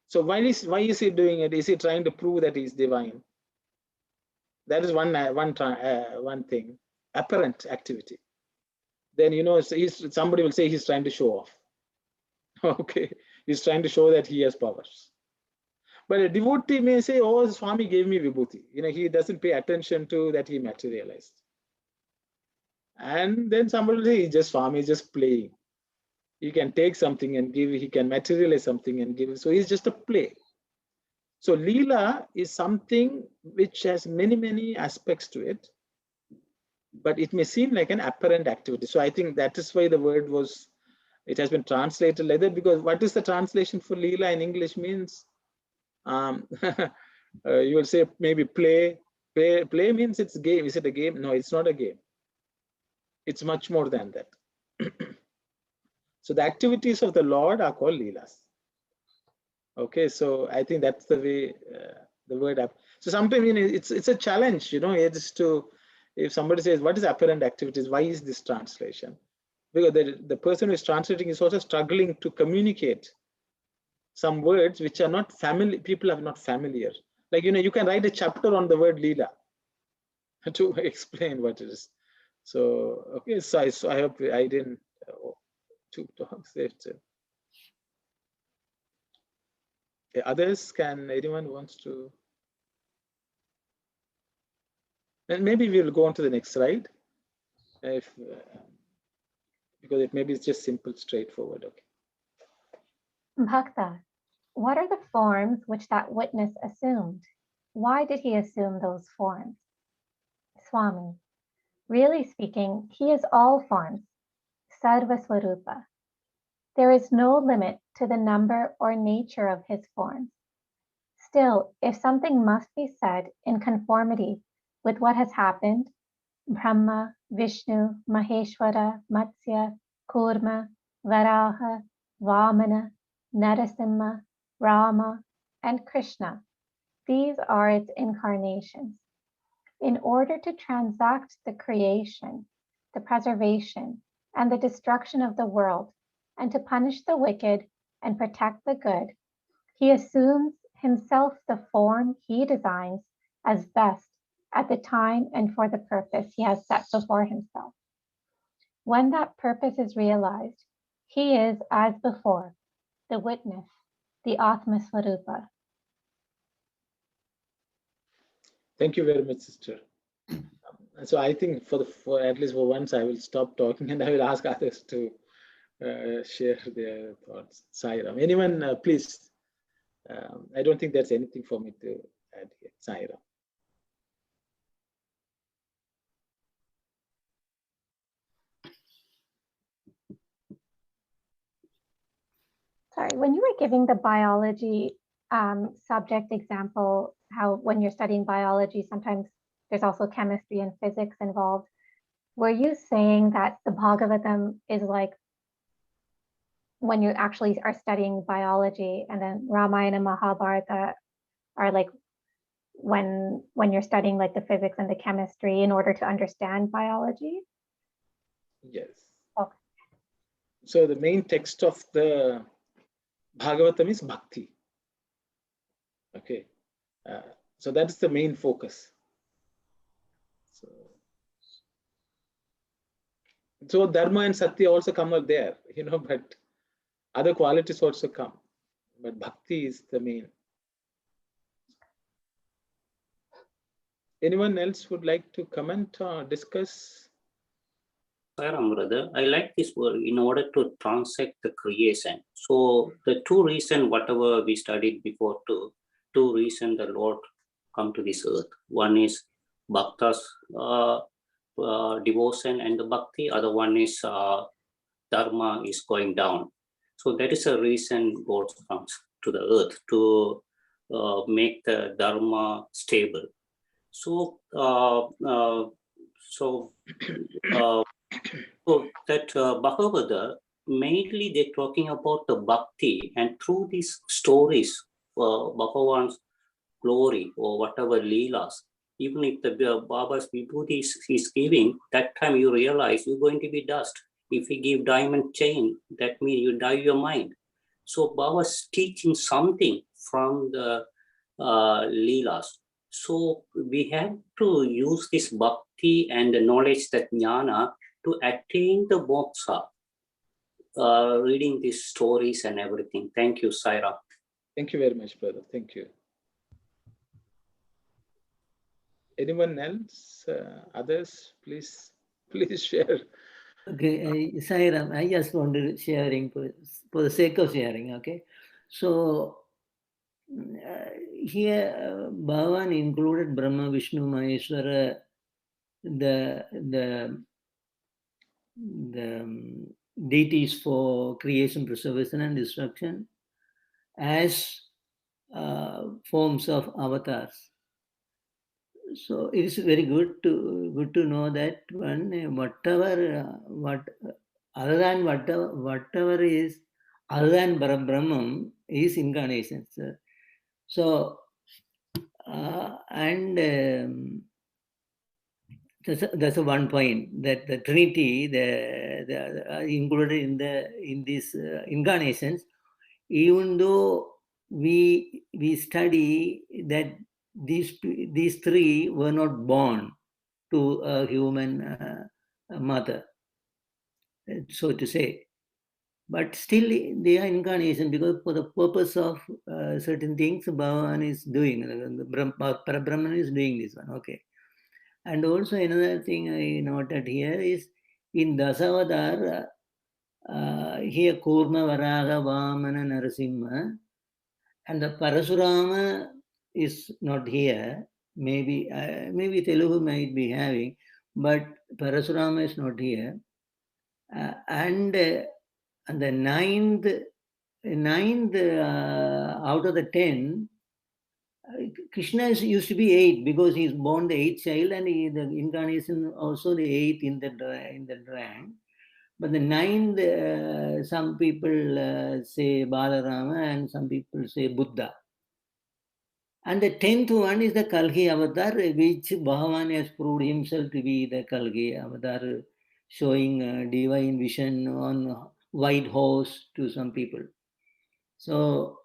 Speaker 1: So why is he doing it? Is he trying to prove that he's divine? That is one thing, apparent activity. Then, you know, somebody will say he's trying to show off. Okay, he's trying to show that he has powers. But a devotee may say, oh, Swami gave me Vibhuti. You know, he doesn't pay attention to that he materialized. And then somebody will say, Swami is just playing. He can take something and give, he can materialize something and give. So he's just a play. So Leela is something which has many, many aspects to it, but it may seem like an apparent activity. So I think that is why the word it has been translated like that, because what is the translation for Leela in English means, you will say maybe play. Play means it's game. Is it a game? No, it's not a game. It's much more than that. So the activities of the Lord are called Leelas. Okay, so I think that's the way the word. So sometimes, you know, it's a challenge, you know, it's to, if somebody says, what is apparent activities? Why is this translation? Because the person who is translating is also struggling to communicate some words which are not familiar, people are not familiar. Like, you know, you can write a chapter on the word Leela to explain what it is. So, okay, so I hope I didn't two talks. Others, anyone wants to? And maybe we'll go on to the next slide. Because it maybe it's just simple, straightforward. Okay.
Speaker 5: Bhakta, what are the forms which that witness assumed? Why did he assume those forms? Swami, really speaking, he is all forms, Sarva Swarupa. There is no limit to the number or nature of his forms. Still, if something must be said in conformity with what has happened, Brahma, Vishnu, Maheshwara, Matsya, Kurma, Varaha, Vamana, Narasimha, Rama, and Krishna, these are its incarnations. In order to transact the creation, the preservation, and the destruction of the world, and to punish the wicked and protect the good, he assumes himself the form he designs as best at the time and for the purpose he has set before himself. When that purpose is realized, he is, as before, the witness, the Atma Swarupa.
Speaker 1: Thank you very much, sister. So I think for at least for once, I will stop talking and I will ask others to share their thoughts. Sairam. Anyone, please. I don't think there's anything for me to add here. Sairam.
Speaker 5: Sorry, when you were giving the biology subject example, how when you're studying biology, sometimes there's also chemistry and physics involved. Were you saying that the Bhagavatam is like when you actually are studying biology, and then Ramayana and Mahabharata are like when you're studying like the physics and the chemistry in order to understand biology?
Speaker 1: Yes.
Speaker 5: Okay.
Speaker 1: So the main text of the Bhagavatam is Bhakti. Okay. So that is the main focus. So Dharma and Satya also come out there, you know, but other qualities also come. But Bhakti is the main. Anyone else would like to comment or discuss?
Speaker 3: Brother, I like this word, in order to transact the creation. So the two reasons, whatever we studied before, two reasons the Lord come to this earth. One is Bhakta's devotion and the Bhakti. Other one is Dharma is going down. So that is a reason God comes to the earth to make the Dharma stable. So so that Bhagavata, mainly they're talking about the bhakti, and through these stories, Bhagawan glory or whatever leelas. Even if the Baba's vibhuti is giving, that time you realize you're going to be dust. If you give diamond chain, that means you die your mind. So Baba's teaching something from the leelas. So we have to use this bhakti and the knowledge, that jnana, to attain the moksha, reading these stories and everything. Thank you, Saira.
Speaker 1: Thank you very much, brother. Thank you. Anyone else? Others, please share.
Speaker 4: Okay, Sairam, I just wanted sharing for the sake of sharing. Okay, so here Bhagavan included Brahma, Vishnu, Maheshwara, the deities for creation, preservation, and destruction as forms of avatars. So it is very good to know that other than whatever is other than Brahman is incarnation. So that's a one point, that the Trinity, the included in these incarnations. Even though we study that these three were not born to a human mother, so to say, but still they are incarnation, because for the purpose of certain things Bhagavan is doing, Parabrahman is doing this one. Okay. And also another thing I noted here is in Dasavatar, here Kurma, Varaha, Vamana, Narasimha, and the Parasurama is not here. Maybe Telugu might be having, but Parasurama is not here. And the ninth out of the 10, Krishna used to be 8 because he's born the 8th child, and the incarnation also the 8th in the rank. But the 9th, some people say Balarama and some people say Buddha. And the 10th one is the Kalki avatar, which Bhagavan has proved himself to be the Kalki avatar, showing divine vision on white horse to some people. So,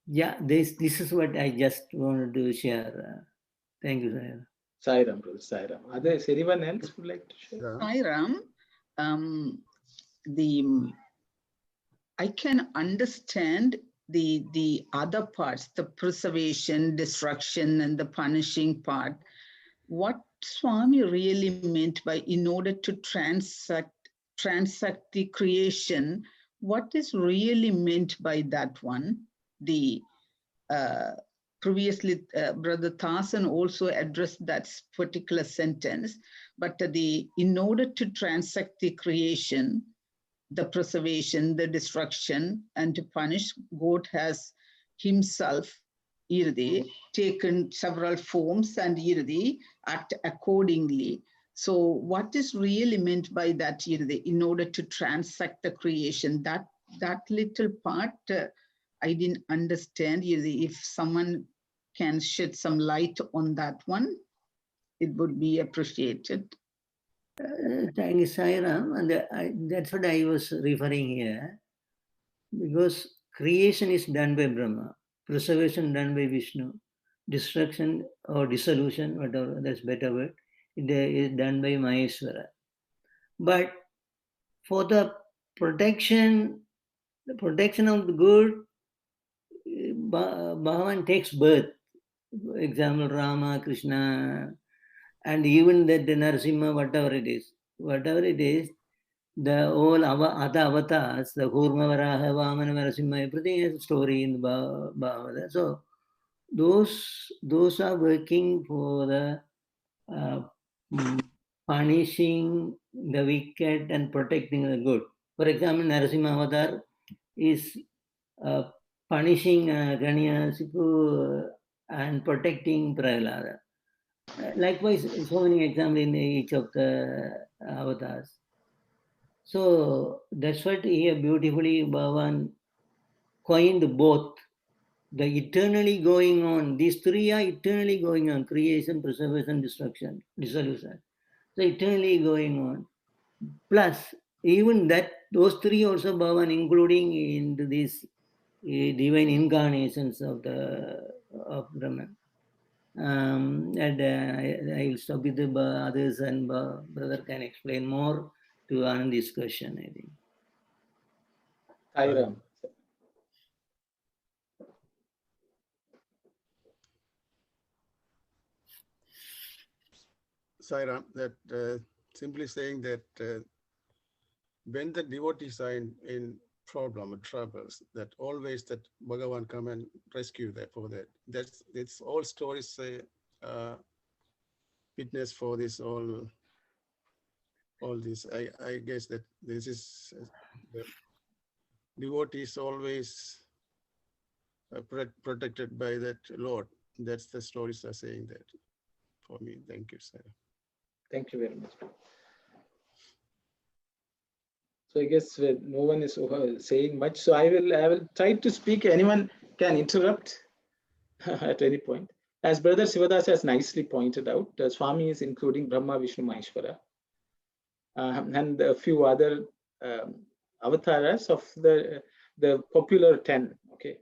Speaker 4: yeah, this is what I just wanted to share. Thank you, Sairam.
Speaker 1: Sairam, brother, Sairam. Others, anyone else would like to share?
Speaker 6: Sairam, I can understand the other parts, the preservation, destruction, and the punishing part. What Swami really meant by in order to transact the creation, what is really meant by that one? The previously Brother Thasan also addressed that particular sentence, but in order to transact the creation, the preservation, the destruction, and to punish, God has himself taken several forms and act accordingly. So what is really meant by that in order to transact the creation? That little part I didn't understand. If someone can shed some light on that one, it would be appreciated.
Speaker 4: Thank you, Sairam. And that's what I was referring here. Because creation is done by Brahma, preservation done by Vishnu, destruction or dissolution, whatever, that's better word, it is done by Maheshwara. But for the protection of the good, Bhagavan takes birth. For example, Rama, Krishna, and even that the Narasimha, whatever it is, the all other avatars, the Kurma, Varaha, Vamana, Narasimha, everything has a story in the Bhagavatam. So those are working for the punishing the wicked and protecting the good. For example, Narasimha avatar is punishing Ganiyasipu and protecting Prahlada. Likewise, so many examples in each of the avatars. So that's what here beautifully Bhagavan coined both. The eternally going on, these three are eternally going on: creation, preservation, destruction, dissolution. So eternally going on. Plus, even that, those three also Bhagavan including in these divine incarnations of Brahman. And I will stop with the others, and brother can explain more to Anand's question, I think.
Speaker 1: Thairam.
Speaker 7: Sairam, that simply saying that when the devotees are in problem or troubles, that always that Bhagavan come and rescue them for that. It's all stories witness for this all this. I guess that this is the devotees always protected by that Lord. That's the stories are saying that for me. Thank you, sir.
Speaker 1: Thank you very much. So I guess no one is saying much. So I will try to speak. Anyone can interrupt at any point. As Brother Sivadas has nicely pointed out, Swami is including Brahma, Vishnu, Maheshwara, and a few other avatars of the popular 10. Okay.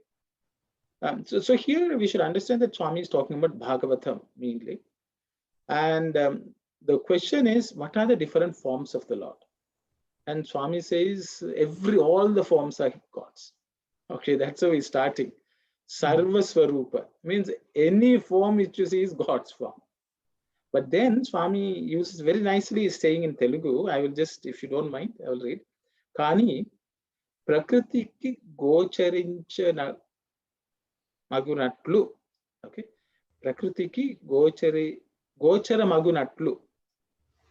Speaker 1: So here we should understand that Swami is talking about Bhagavatam mainly. And the question is, what are the different forms of the Lord? And Swami says all the forms are gods. Okay, that's how he's starting. Sarva Swarupa means any form which you see is God's form. But then Swami uses very nicely, he's saying in Telugu, I will just, if you don't mind, I will read. Kani Prakritiki Gocharincha Magunatlu. Okay. Prakritiki Gochara Magunatlu.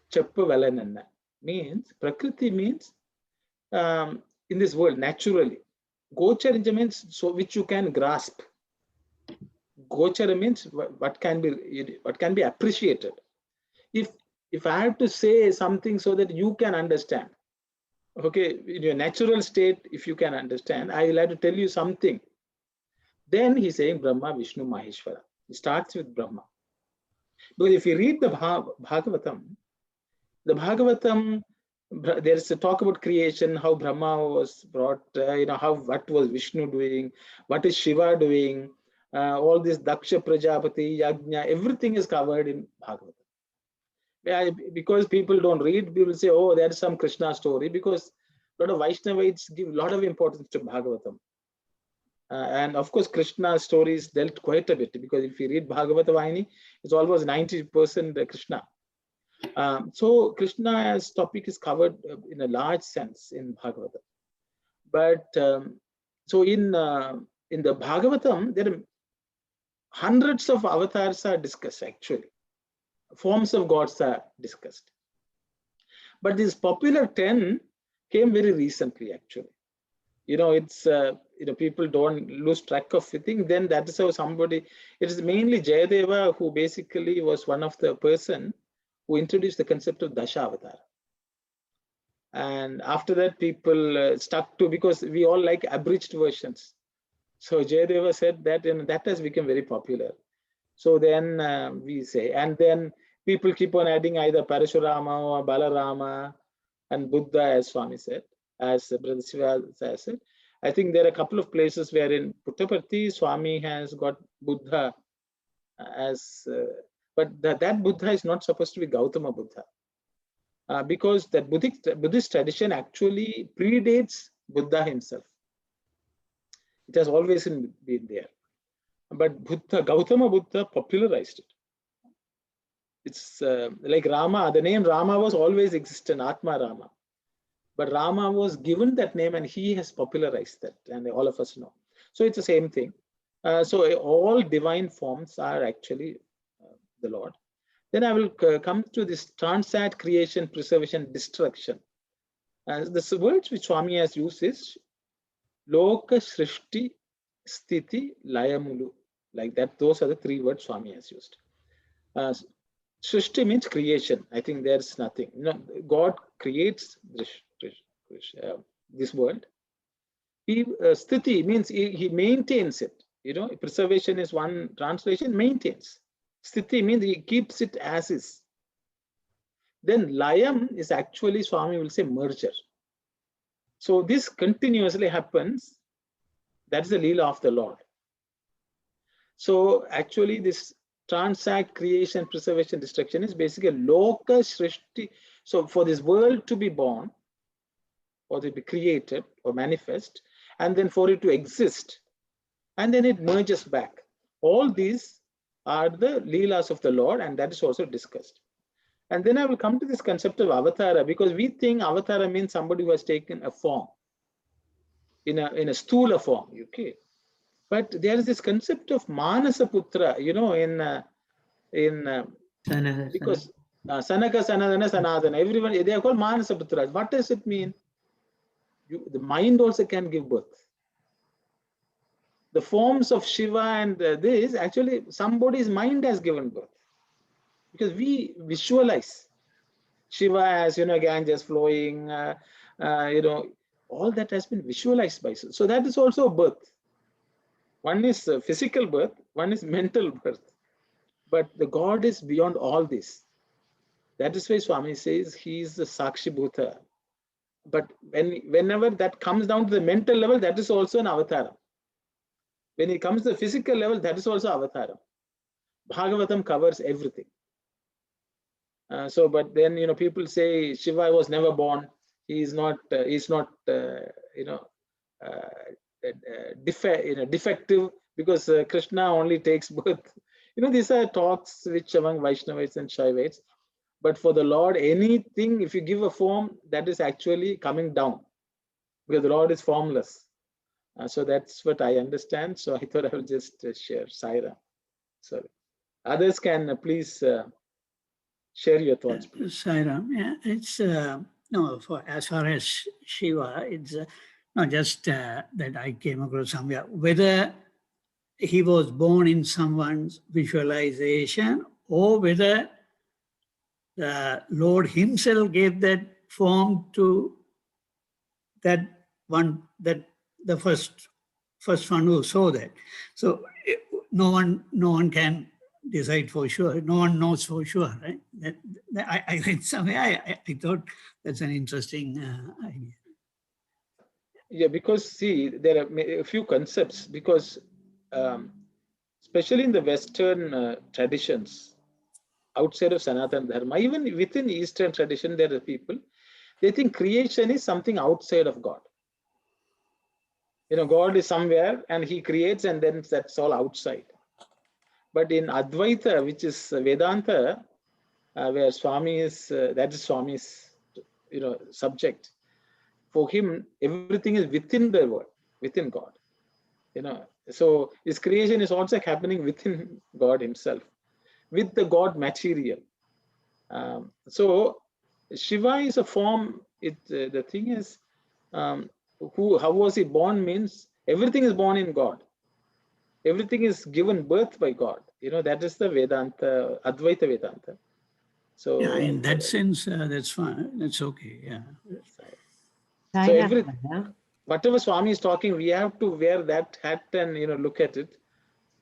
Speaker 1: Cheppa Valananna. Means Prakriti means in this world naturally. Gocharinja means so which you can grasp. Gochara means what can be appreciated. If I have to say something so that you can understand, okay, in your natural state, if you can understand, I will have to tell you something. Then he's saying Brahma, Vishnu, Maheshwara. He starts with Brahma. Because if you read the Bhagavatam, there is a talk about creation, how Brahma was brought, what was Vishnu doing, what is Shiva doing, all this Daksha Prajapati, Yajna, everything is covered in Bhagavatam. Because people don't read, people say, oh, there's some Krishna story, because a lot of Vaishnavites give a lot of importance to Bhagavatam. And of course, Krishna stories dealt quite a bit, because if you read Bhagavata Vahini, it's almost 90% Krishna. So Krishna's topic is covered in a large sense in Bhagavatam. But so in the Bhagavatam, there are hundreds of avatars are discussed actually. Forms of gods are discussed. But this popular 10 came very recently actually. It's people don't lose track of things. Then that is how it is mainly Jayadeva who basically was one of the person who introduced the concept of Dashavatara. And after that, people stuck to, because we all like abridged versions. So Jayadeva said that, and that has become very popular. So then we say, and then people keep on adding either Parashurama or Balarama and Buddha, as Swami said, as Brother Siva said. I think there are a couple of places where in Puttaparthi, Swami has got Buddha as, but that Buddha is not supposed to be Gautama Buddha. Because that Buddhist tradition actually predates Buddha himself. It has always been there. But Gautama Buddha popularized it. It's like Rama, the name Rama was always existent, Atma Rama. But Rama was given that name and he has popularized that, and all of us know. So it's the same thing. So all divine forms are actually the Lord. Then I will come to this transat, creation, preservation, destruction. The words which Swami has used is Loka, Srishti, Sthiti, Layamulu. Like that, those are the three words Swami has used. Srishti means creation. I think there's nothing. God creates this world. He sthiti means he maintains it. You know, preservation is one translation, maintains. Sthiti means he keeps it as is. Then layam is actually, Swami will say, merger. So this continuously happens. That's the Leela of the Lord. So actually this transact, creation, preservation, destruction is basically loka shrishti. So for this world to be born, or to be created or manifest, and then for it to exist, and then it merges back. All these are the Leelas of the Lord, and that is also discussed. And then I will come to this concept of avatara, because we think avatara means somebody who has taken a form, in a sthula form, okay? But there is this concept of Manasa Putra, you know, because Sanaka, Sanadana, Sanadana, everyone, they are called Manasa Putras. What does it mean? The mind also can give birth. The forms of Shiva and this, actually somebody's mind has given birth. Because we visualize Shiva as, you know, Ganges flowing, you know, all that has been visualized by. So that is also a birth. One is physical birth, one is mental birth. But the God is beyond all this. That is why Swami says he is the Sakshi Bhuta. But whenever that comes down to the mental level, that is also an avatara. When it comes to the physical level, that is also avatara. Bhagavatam covers everything. But then, you know, people say Shiva was never born. He is not, you know, defective, because Krishna only takes birth. You know, these are talks which among Vaishnavites and Shaivites. But for the Lord, anything, if you give a form, that is actually coming down, because the Lord is formless. So that's what I understand. So I thought I will just share. Saira. Sorry. Others can please share your thoughts.
Speaker 8: Saira, yeah, it's no, for as far as Shiva, it's not just that I came across somewhere. Whether he was born in someone's visualization, or whether the Lord himself gave that form to that one, that the first one who saw that. So no one can decide for sure. No one knows for sure, right? I read somewhere. I thought that's an interesting idea.
Speaker 1: Yeah, because see, there are a few concepts, because especially in the Western traditions, outside of Sanatana Dharma, even within Eastern tradition, there are people, they think creation is something outside of God. You know, God is somewhere and he creates, and then that's all outside. But in Advaita, which is Vedanta, where Swami is, that is Swami's, you know, subject. For him, everything is within the world, within God. You know, so his creation is also happening within God himself, with the God material. So Shiva is a form. The thing is, how was he born means everything is born in God. Everything is given birth by God. You know, that is the Vedanta, Advaita Vedanta. So
Speaker 8: yeah, in that sense, that's fine. That's okay. Yeah.
Speaker 1: So whatever Swami is talking, we have to wear that hat and, you know, look at it.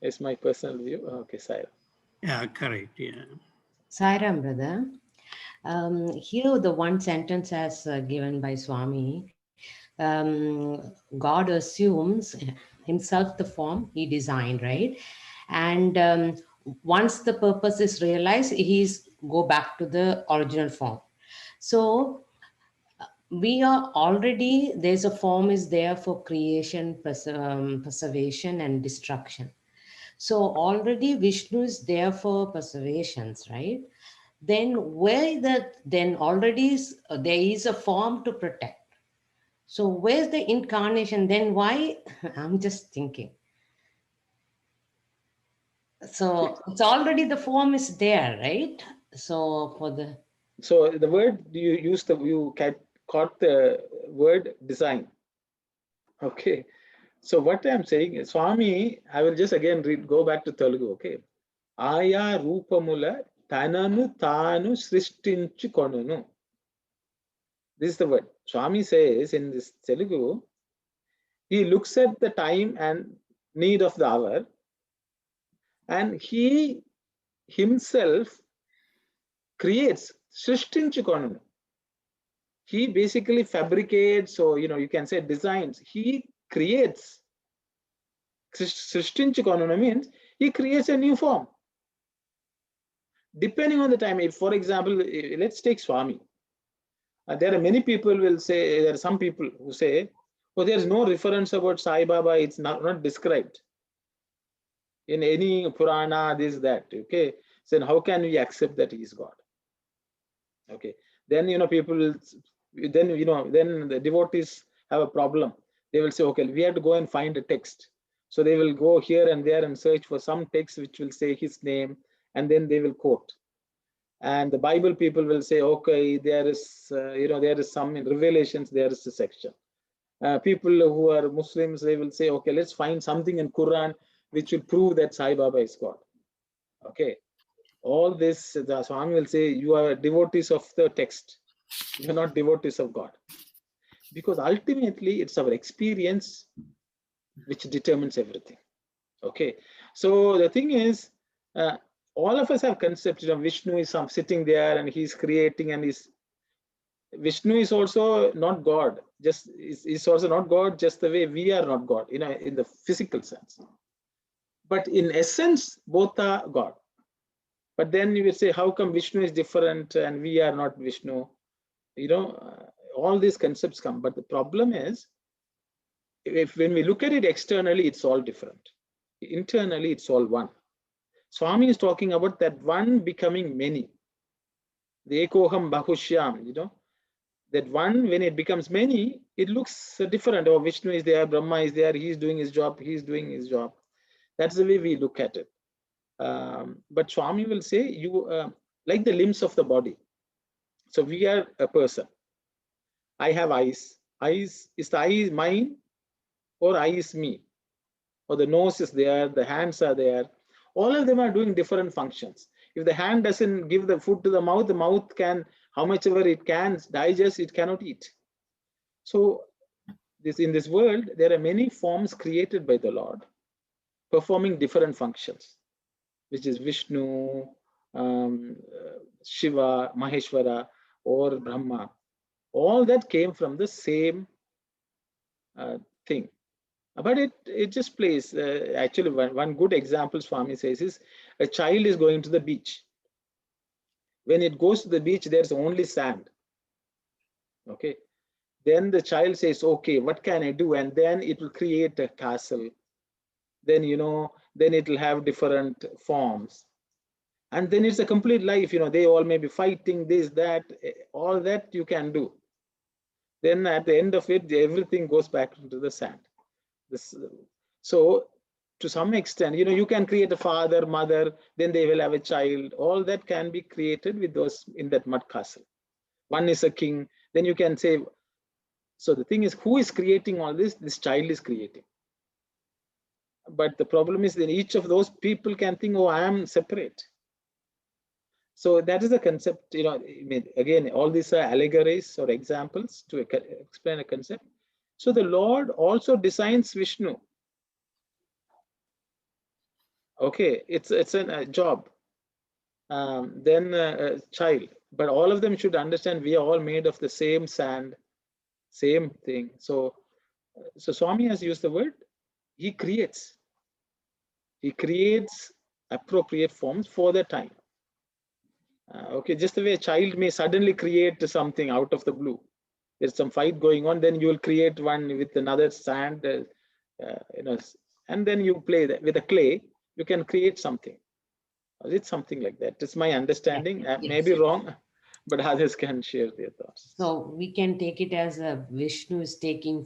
Speaker 1: It's my personal view. Okay, Saira.
Speaker 8: Yeah, correct. Yeah.
Speaker 9: Sairam, brother. Here, the one sentence as given by Swami, God assumes himself the form he designed, right? And once the purpose is realized, he's go back to the original form. So we are already, there's a form is there for creation, preservation and destruction. So already Vishnu is there for preservations, right? Then then already there is a form to protect. So where's the incarnation? Then why? I'm just thinking. So it's already the form is there, right? So
Speaker 1: So the word you caught the word design. Okay. So what I'm saying is, Swami, I will just again go back to Telugu. Okay. Aya rupamula tananu tanu srishtinchu konunu. This is the word. Swami says in this Telugu, he looks at the time and need of the hour, and he himself creates Srishtinchukonanu. He basically fabricates, or you can say designs. He creates. Srishtinchukonanu means he creates a new form. Depending on the time, if, for example, let's take Swami. There are many people will say, there are some people who say, oh, there's no reference about Sai Baba, it's not described in any Purana, this, that, okay? So then how can we accept that he is God? Okay, then, people will, then the devotees have a problem. They will say, okay, we have to go and find a text. So they will go here and there and search for some text which will say his name, and then they will quote. And the Bible people will say, okay, there is, there is some in Revelations, there is a section. People who are Muslims, they will say, okay, let's find something in Quran which will prove that Sai Baba is God. Okay, all this, the Swami will say, you are devotees of the text. You are not devotees of God. Because ultimately, it's our experience which determines everything. Okay, so the thing is, all of us have concepts. Vishnu is sitting there and he's creating, and Vishnu is also not God. Is also not God, just the way we are not God, in the physical sense. But in essence, both are God. But then you will say, how come Vishnu is different and we are not Vishnu? All these concepts come. But the problem is, when we look at it externally, it's all different. Internally, it's all one. Swami is talking about that one becoming many. The Ekoham Bahushyam, that one, when it becomes many, it looks different. Oh, Vishnu is there, Brahma is there, he's doing his job, he's doing his job. That's the way we look at it. But Swami will say, you like the limbs of the body. So we are a person. I have eyes. Eyes, is the eye mine or eye is me? Or the nose is there, the hands are there. All of them are doing different functions. If the hand doesn't give the food to the mouth can, how much ever it can digest, it cannot eat. So in this world, there are many forms created by the Lord, performing different functions, which is Vishnu, Shiva, Maheshwara, or Brahma. All that came from the same thing. But it just plays. Actually, one good example Swami says is, a child is going to the beach. When it goes to the beach, there's only sand. Okay. Then the child says, okay, what can I do? And then it will create a castle. Then, then it will have different forms. And then it's a complete life. They all may be fighting, this, that, all that you can do. Then at the end of it, everything goes back into the sand. So to some extent, you can create a father, mother, then they will have a child. All that can be created with those in that mud castle. One is a king. Then you can say, so the thing is, who is creating all this? This child is creating. But the problem is that each of those people can think, oh, I am separate. So that is the concept, again, all these are allegories or examples to explain a concept. So the Lord also designs Vishnu. Okay, it's a job. Then a child. But all of them should understand we are all made of the same sand, same thing. So Swami has used the word, he creates. He creates appropriate forms for the time. Okay, just the way a child may suddenly create something out of the blue. There's some fight going on, then you will create one with another sand, and then you play that with a clay. You can create something. It's something like that. It's my understanding.
Speaker 9: Yes.
Speaker 1: Maybe wrong, but others can share their thoughts.
Speaker 9: So we can take it as a Vishnu is taking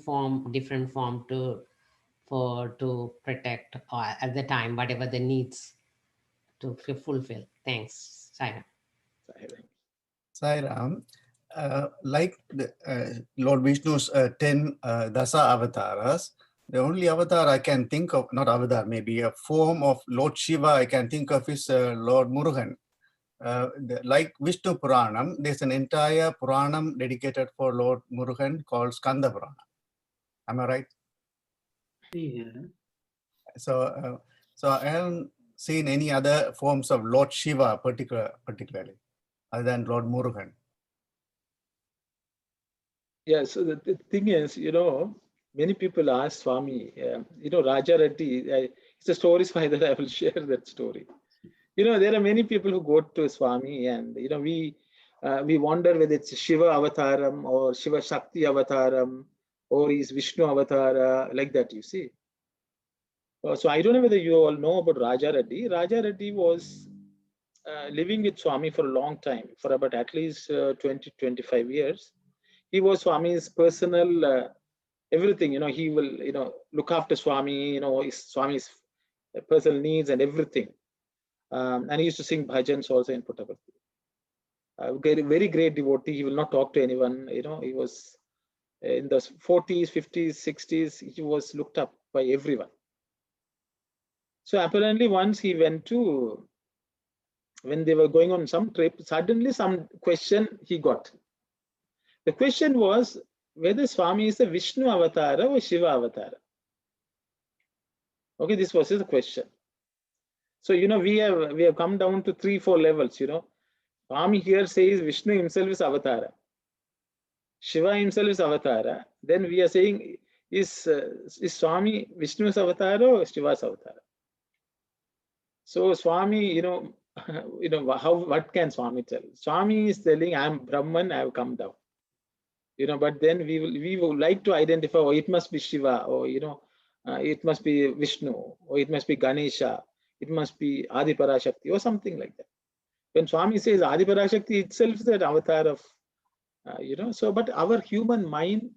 Speaker 9: different form to protect at the time whatever the needs to fulfill. Thanks, Sai.
Speaker 10: Sairam, like Lord Vishnu's 10 Dasa avatars, the only avatar I can think of, not avatar, maybe a form of Lord Shiva I can think of is Lord Murugan. like Vishnu Puranam, there's an entire Puranam dedicated for Lord Murugan called Skanda Purana. Am I right?
Speaker 4: Yeah.
Speaker 10: So, so I haven't seen any other forms of Lord Shiva particularly, other than Lord Murugan.
Speaker 1: Yeah, so the thing is, many people ask Swami, Raja Reddy, it's a story why that I will share that story. There are many people who go to Swami and, we wonder whether it's Shiva Avataram or Shiva Shakti Avataram or is Vishnu Avatara, like that, you see. So I don't know whether you all know about Raja Reddy. Raja Reddy was living with Swami for a long time, for about at least 20-25 years. He was Swami's personal everything. He will look after Swami. Swami's personal needs and everything. And he used to sing bhajans also in Puttaparthi. Very great devotee. He will not talk to anyone. He was in the 40s, 50s, 60s. He was looked up by everyone. So apparently once he went to, when they were going on some trip, suddenly some question he got. The question was whether Swami is a Vishnu Avatara or Shiva Avatara. Okay, this was the question. So, we have come down to 3-4 levels, Swami here says Vishnu himself is Avatara. Shiva himself is Avatara. Then we are saying, is Swami Vishnu's Avatara or Shiva's Avatara? So Swami, what can Swami tell? Swami is telling, I am Brahman, I have come down. But then we would like to identify, or it must be Shiva, or it must be Vishnu, or it must be Ganesha, it must be Adi Parashakti, or something like that. When Swami says Adi Parashakti itself is that avatar of, so but our human mind,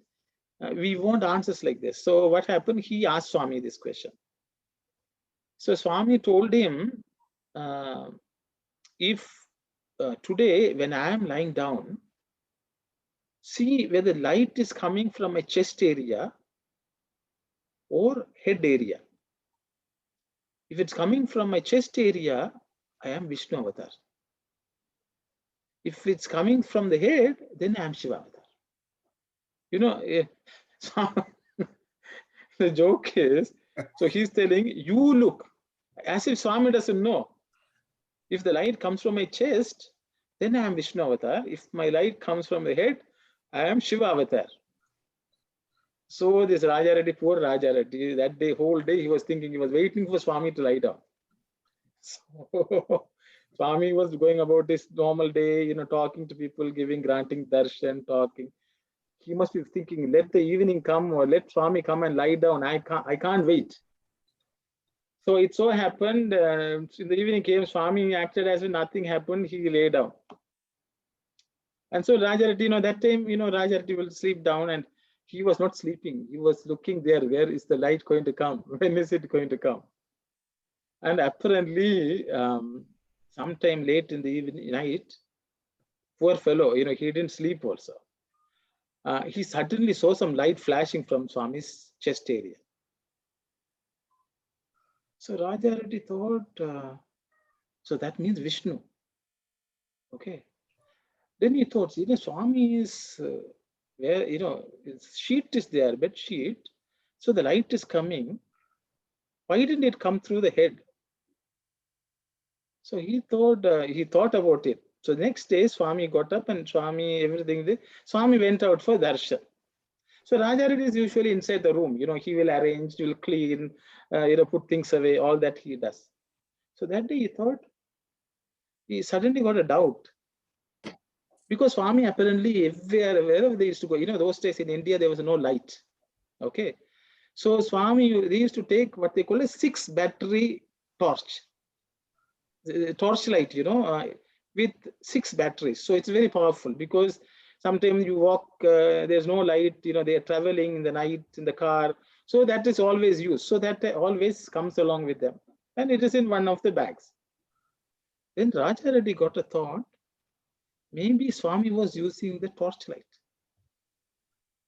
Speaker 1: we want answers like this. So what happened? He asked Swami this question. So Swami told him, if today when I am lying down, see whether light is coming from my chest area or head area. If it's coming from my chest area, I am Vishnu Avatar. If it's coming from the head, then I am Shiva Avatar. So the joke is, so he's telling, you look, as if Swami doesn't know. If the light comes from my chest, then I am Vishnu Avatar. If my light comes from the head, I am Shiva Avatar. So this Raja Reddy, poor Raja Reddy, that day, whole day, he was thinking, he was waiting for Swami to lie down. So Swami was going about this normal day, talking to people, granting darshan, talking. He must be thinking, let the evening come or let Swami come and lie down. I can't wait. So it so happened, in the evening came, Swami acted as if nothing happened, he lay down. And so Raja Reddy, that time, Raja Reddy will sleep down, and he was not sleeping. He was looking there, where is the light going to come? When is it going to come? And apparently, sometime late in the evening, night, poor fellow, he didn't sleep also. He suddenly saw some light flashing from Swami's chest area. So Raja Reddy thought, so that means Vishnu. Okay. Then he thought, Swami is where, his sheet is there, bed sheet. So the light is coming. Why didn't it come through the head? So he thought about it. So the next day, Swami got up and Swami, everything, Swami went out for darshan. So Raja Reddy is usually inside the room. He will arrange, he will clean, put things away, all that he does. So that day he thought, he suddenly got a doubt. Because Swami apparently, wherever they used to go, those days in India, there was no light. Okay. So Swami, they used to take what they call a 6-battery torch. Torchlight, with 6 batteries. So it's very powerful because sometimes you walk, there's no light, they are traveling in the night in the car. So that is always used. So that always comes along with them. And it is in one of the bags. Then Raja Reddy got a thought, maybe Swami was using the torchlight.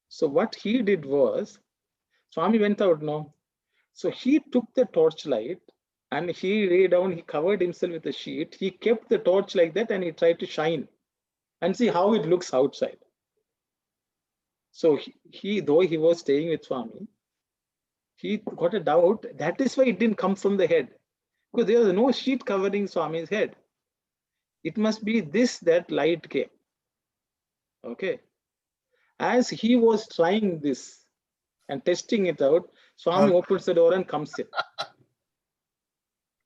Speaker 1: So what he did was, Swami went out, no? So he took the torchlight And he lay down, he covered himself with a sheet. He kept the torch like that and he tried to shine and see how it looks outside. So though he was staying with Swami, he got a doubt. That is why it didn't come from the head, because there was no sheet covering Swami's head. It must be this that light came. Okay. As he was trying this and testing it out, Swami opens the door and comes in.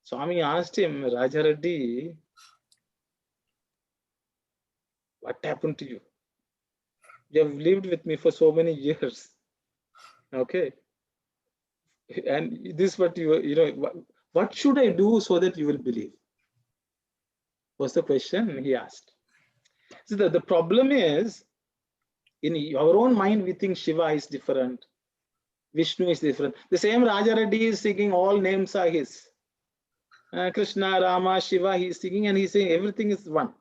Speaker 1: Swami asked him, Raja Reddy, what happened to you? You have lived with me for so many years. Okay. And this is what what should I do so that you will believe? Was the question he asked. So the problem is, in our own mind, we think Shiva is different, Vishnu is different. The same Raja Reddy is singing, all names are his. Krishna, Rama, Shiva, he is singing and he's saying everything is one.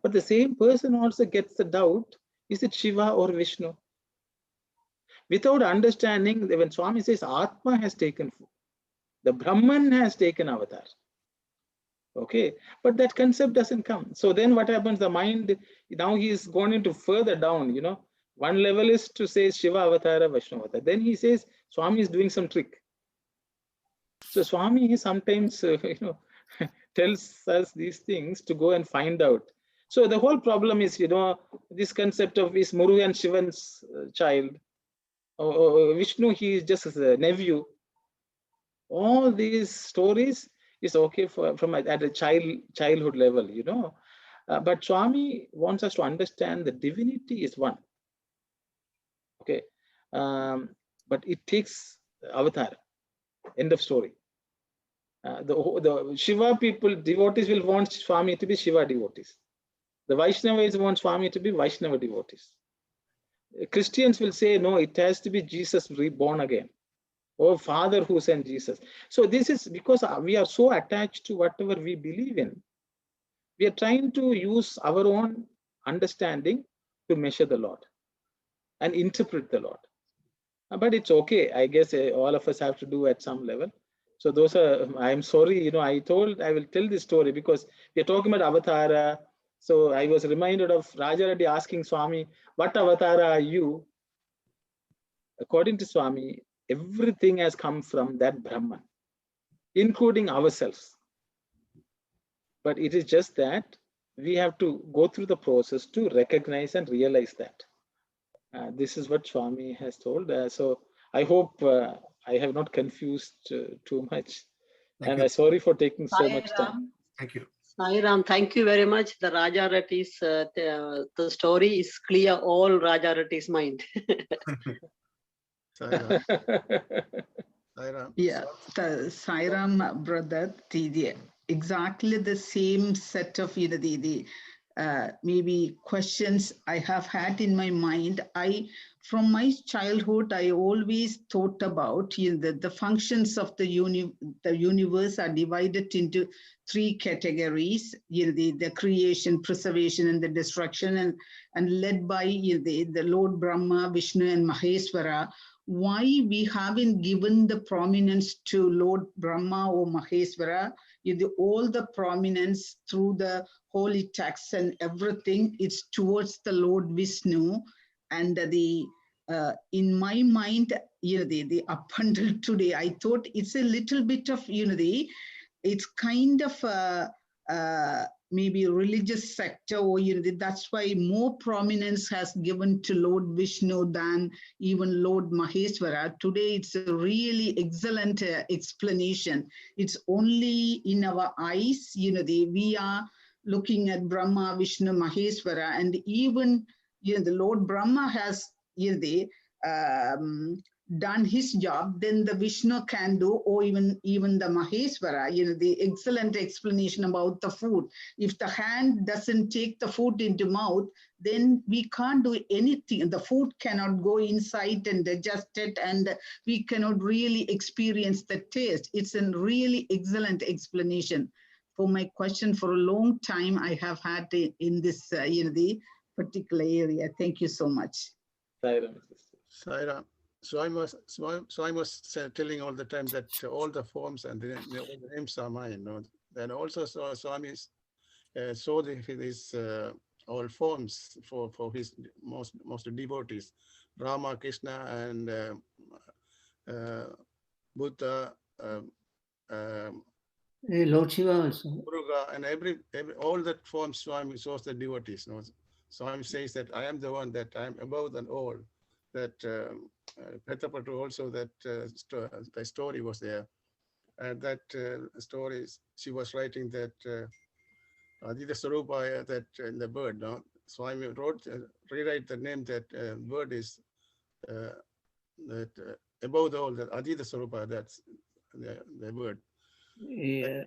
Speaker 1: But the same person also gets the doubt, is it Shiva or Vishnu? Without understanding, when Swami says Atma has taken, the Brahman has taken avatar. Okay, but that concept doesn't come. So then what happens? The mind, now he is going into further down, One level is to say Shiva avatar, Vishnu avatar. Then he says Swami is doing some trick. So Swami sometimes, tells us these things to go and find out. So the whole problem is, this concept of is Murugan Shivan's child, or Vishnu, he is just a nephew. All these stories is okay from at a childhood level, but Swami wants us to understand the divinity is one. Okay, but it takes avatar. End of story. The Shiva people, devotees will want Swami to be Shiva devotees. The Vaishnavas want Swami to be Vaishnava devotees. Christians will say, no, it has to be Jesus reborn again. Or Father who sent Jesus. So this is because we are so attached to whatever we believe in. We are trying to use our own understanding to measure the Lord and interpret the Lord. But it's okay. I guess all of us have to do at some level. So those are, I'm sorry, I will tell this story because we are talking about Avatara. So I was reminded of Raja Reddy asking Swami, what Avatara are you? According to Swami, everything has come from that Brahman, including ourselves. But it is just that we have to go through the process to recognize and realize that. This is what Swami has told. So I hope I have not confused too much. I'm sorry for taking so much time.
Speaker 10: Thank you.
Speaker 11: Sai Ram, thank you very much. The Raja Ratti's the story is clear all Raja Ratti's mind.
Speaker 7: Sai Ram. Sai Ram.
Speaker 6: Yeah, the Sai Ram brother, exactly the same set of maybe questions I have had in my mind. From my childhood, I always thought about the functions of the universe are divided into three categories: the creation, preservation, and the destruction, and led by the Lord Brahma, Vishnu, and Maheshwara. Why we haven't given the prominence to Lord Brahma or Maheshwara? All the prominence through the holy texts and everything, it's towards the Lord Vishnu. And in my mind, the up until today, I thought it's a little bit of it's kind of maybe religious sector, or that's why more prominence has given to Lord Vishnu than even Lord Maheshwara. Today, it's a really excellent explanation. It's only in our eyes, we are looking at Brahma, Vishnu, Maheshwara, and even the Lord Brahma has done his job, then the Vishnu can do, or even the Maheshwara, the excellent explanation about the food. If the hand doesn't take the food into mouth, then we can't do anything. The food cannot go inside and digest it, and we cannot really experience the taste. It's a really excellent explanation. For my question for a long time, I have had in this, the particular area. Thank you so much.
Speaker 7: Sai Ram. Swami was telling all the time that all the forms and all the names are mine. You know? Then also Swami saw his all forms for his most devotees, Rama, Krishna, and Buddha,
Speaker 4: Lord Shiva also.
Speaker 7: Muruga, and every all that forms Swami shows the devotees. You know? Swami says that I am the one, that I am above than all. That Petapatu also, that the story was there. And that story, she was writing that Adita Sarupaya, that in the bird, no? Swami wrote, rewrite the name that bird is that above all, that Adita Sarupaya, that's the bird.
Speaker 4: Yeah.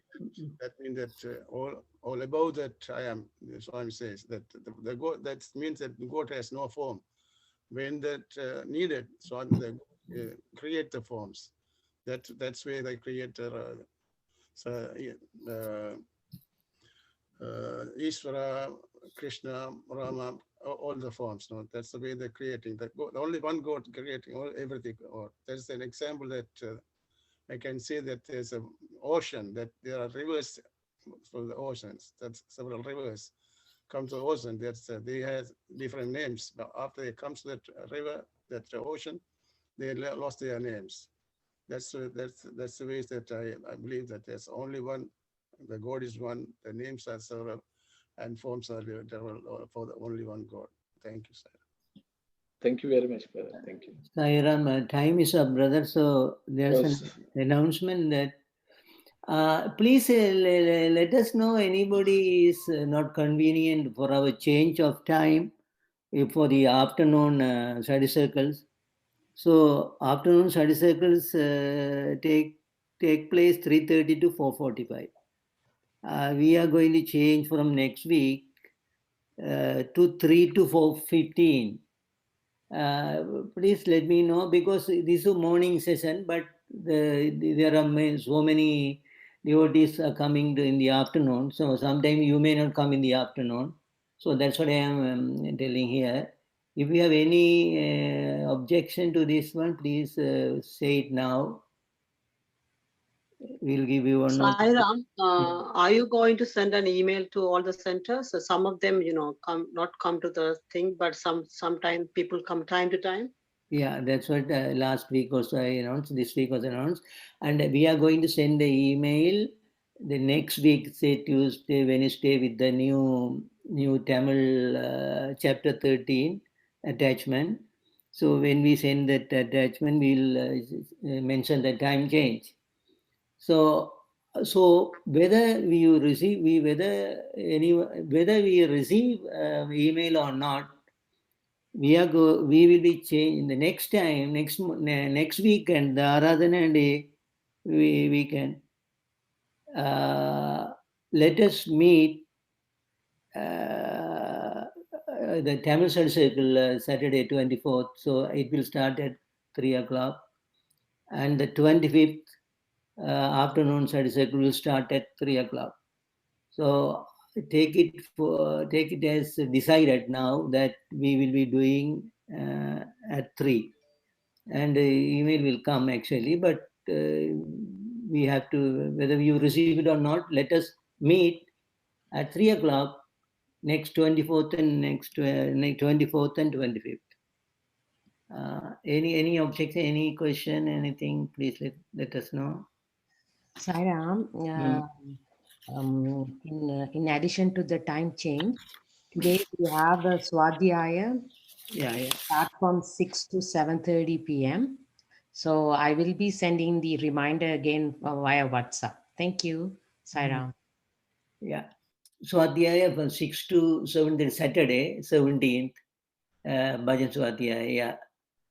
Speaker 7: That means that all above that I am, Swami says, that the God, that means that God has no form. When that needed, Swami create the forms. That's where they create Ishvara, Krishna, Rama, all the forms. No? That's the way they're creating. The only one God creating everything. Or there's an example that I can say that there's an ocean, that there are rivers for the oceans. That's several rivers come to the ocean. That's they have different names. But after they come to that river, that ocean, they lost their names. That's the ways that I believe that there's only one. The God is one. The names are several, and forms are several for the only one God. Thank you, sir.
Speaker 1: Thank you very much, brother. Thank you.
Speaker 4: Sairam, time is up, brother. So there's an announcement that please let us know anybody is not convenient for our change of time for the afternoon study circles. So afternoon study circles take place 3:30 to 4:45. We are going to change from next week to 3 to 4:15. Please let me know, because this is a morning session, but there are so many devotees are coming in the afternoon. So sometime you may not come in the afternoon. So that's what I am telling here. If you have any objection to this one, please say it now. We'll give you one.
Speaker 11: Sairam, are you going to send an email to all the centers? So some of them, not come to the thing, but sometimes people come time to time.
Speaker 4: Yeah, that's what last week also I announced. This week was announced, and we are going to send the email the next week, say Tuesday, Wednesday, with the new Tamil chapter 13 attachment. So when we send that attachment, we'll mention the time change. So whether we receive email or not, we will be changing the next time, next weekend, the Aradhana day, we can let us meet the Tamil Study Circle Saturday 24th. So it will start at 3 o'clock, and the 25th afternoon study circle will start at 3 o'clock. So take it as decided now that we will be doing at 3, and email will come actually, but we have to, whether you receive it or not, let us meet at 3 o'clock next 24th and 24th and 25th. Any objection, any question, anything, please let us know.
Speaker 9: Sairam, in addition to the time change, today we have a Swadhyaya.
Speaker 4: Yeah.
Speaker 9: Start from 6 to 7:30 p.m. So I will be sending the reminder again via WhatsApp. Thank you, Sairam.
Speaker 4: Yeah. Swadhyaya from 6 to 7, Saturday, 17th, Bhajan Swadhyaya, yeah.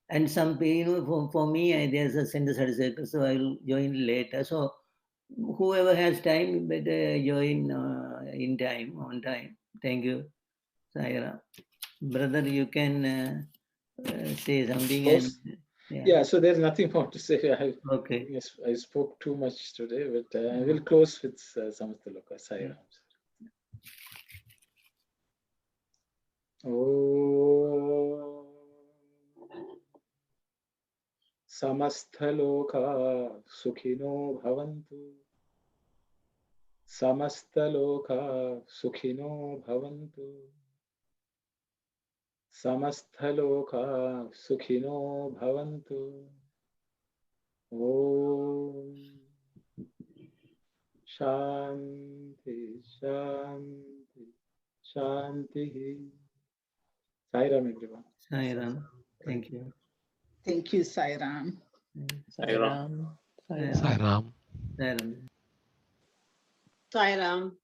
Speaker 4: And some, for me, there's a center study circle, so I will join later. So whoever has time, better join on time. Thank you, Saira. Brother, you can say something. And,
Speaker 1: yeah, so there's nothing more to say.
Speaker 4: Okay.
Speaker 1: Yes, I spoke too much today, but I will close with Samastaloka. Saira. Oh. Samastaloka sukhino bhavantu. Samastaloka sukhino bhavantu. Samastaloka sukhino bhavantu. Om Shanti Shanti Shanti. Sai Ram, everyone.
Speaker 4: Sai Ram. Thank you.
Speaker 6: Thank you, Sairam.
Speaker 3: Sai Ram.
Speaker 2: Sai Ram.
Speaker 4: Sai Ram.
Speaker 11: Sai Ram.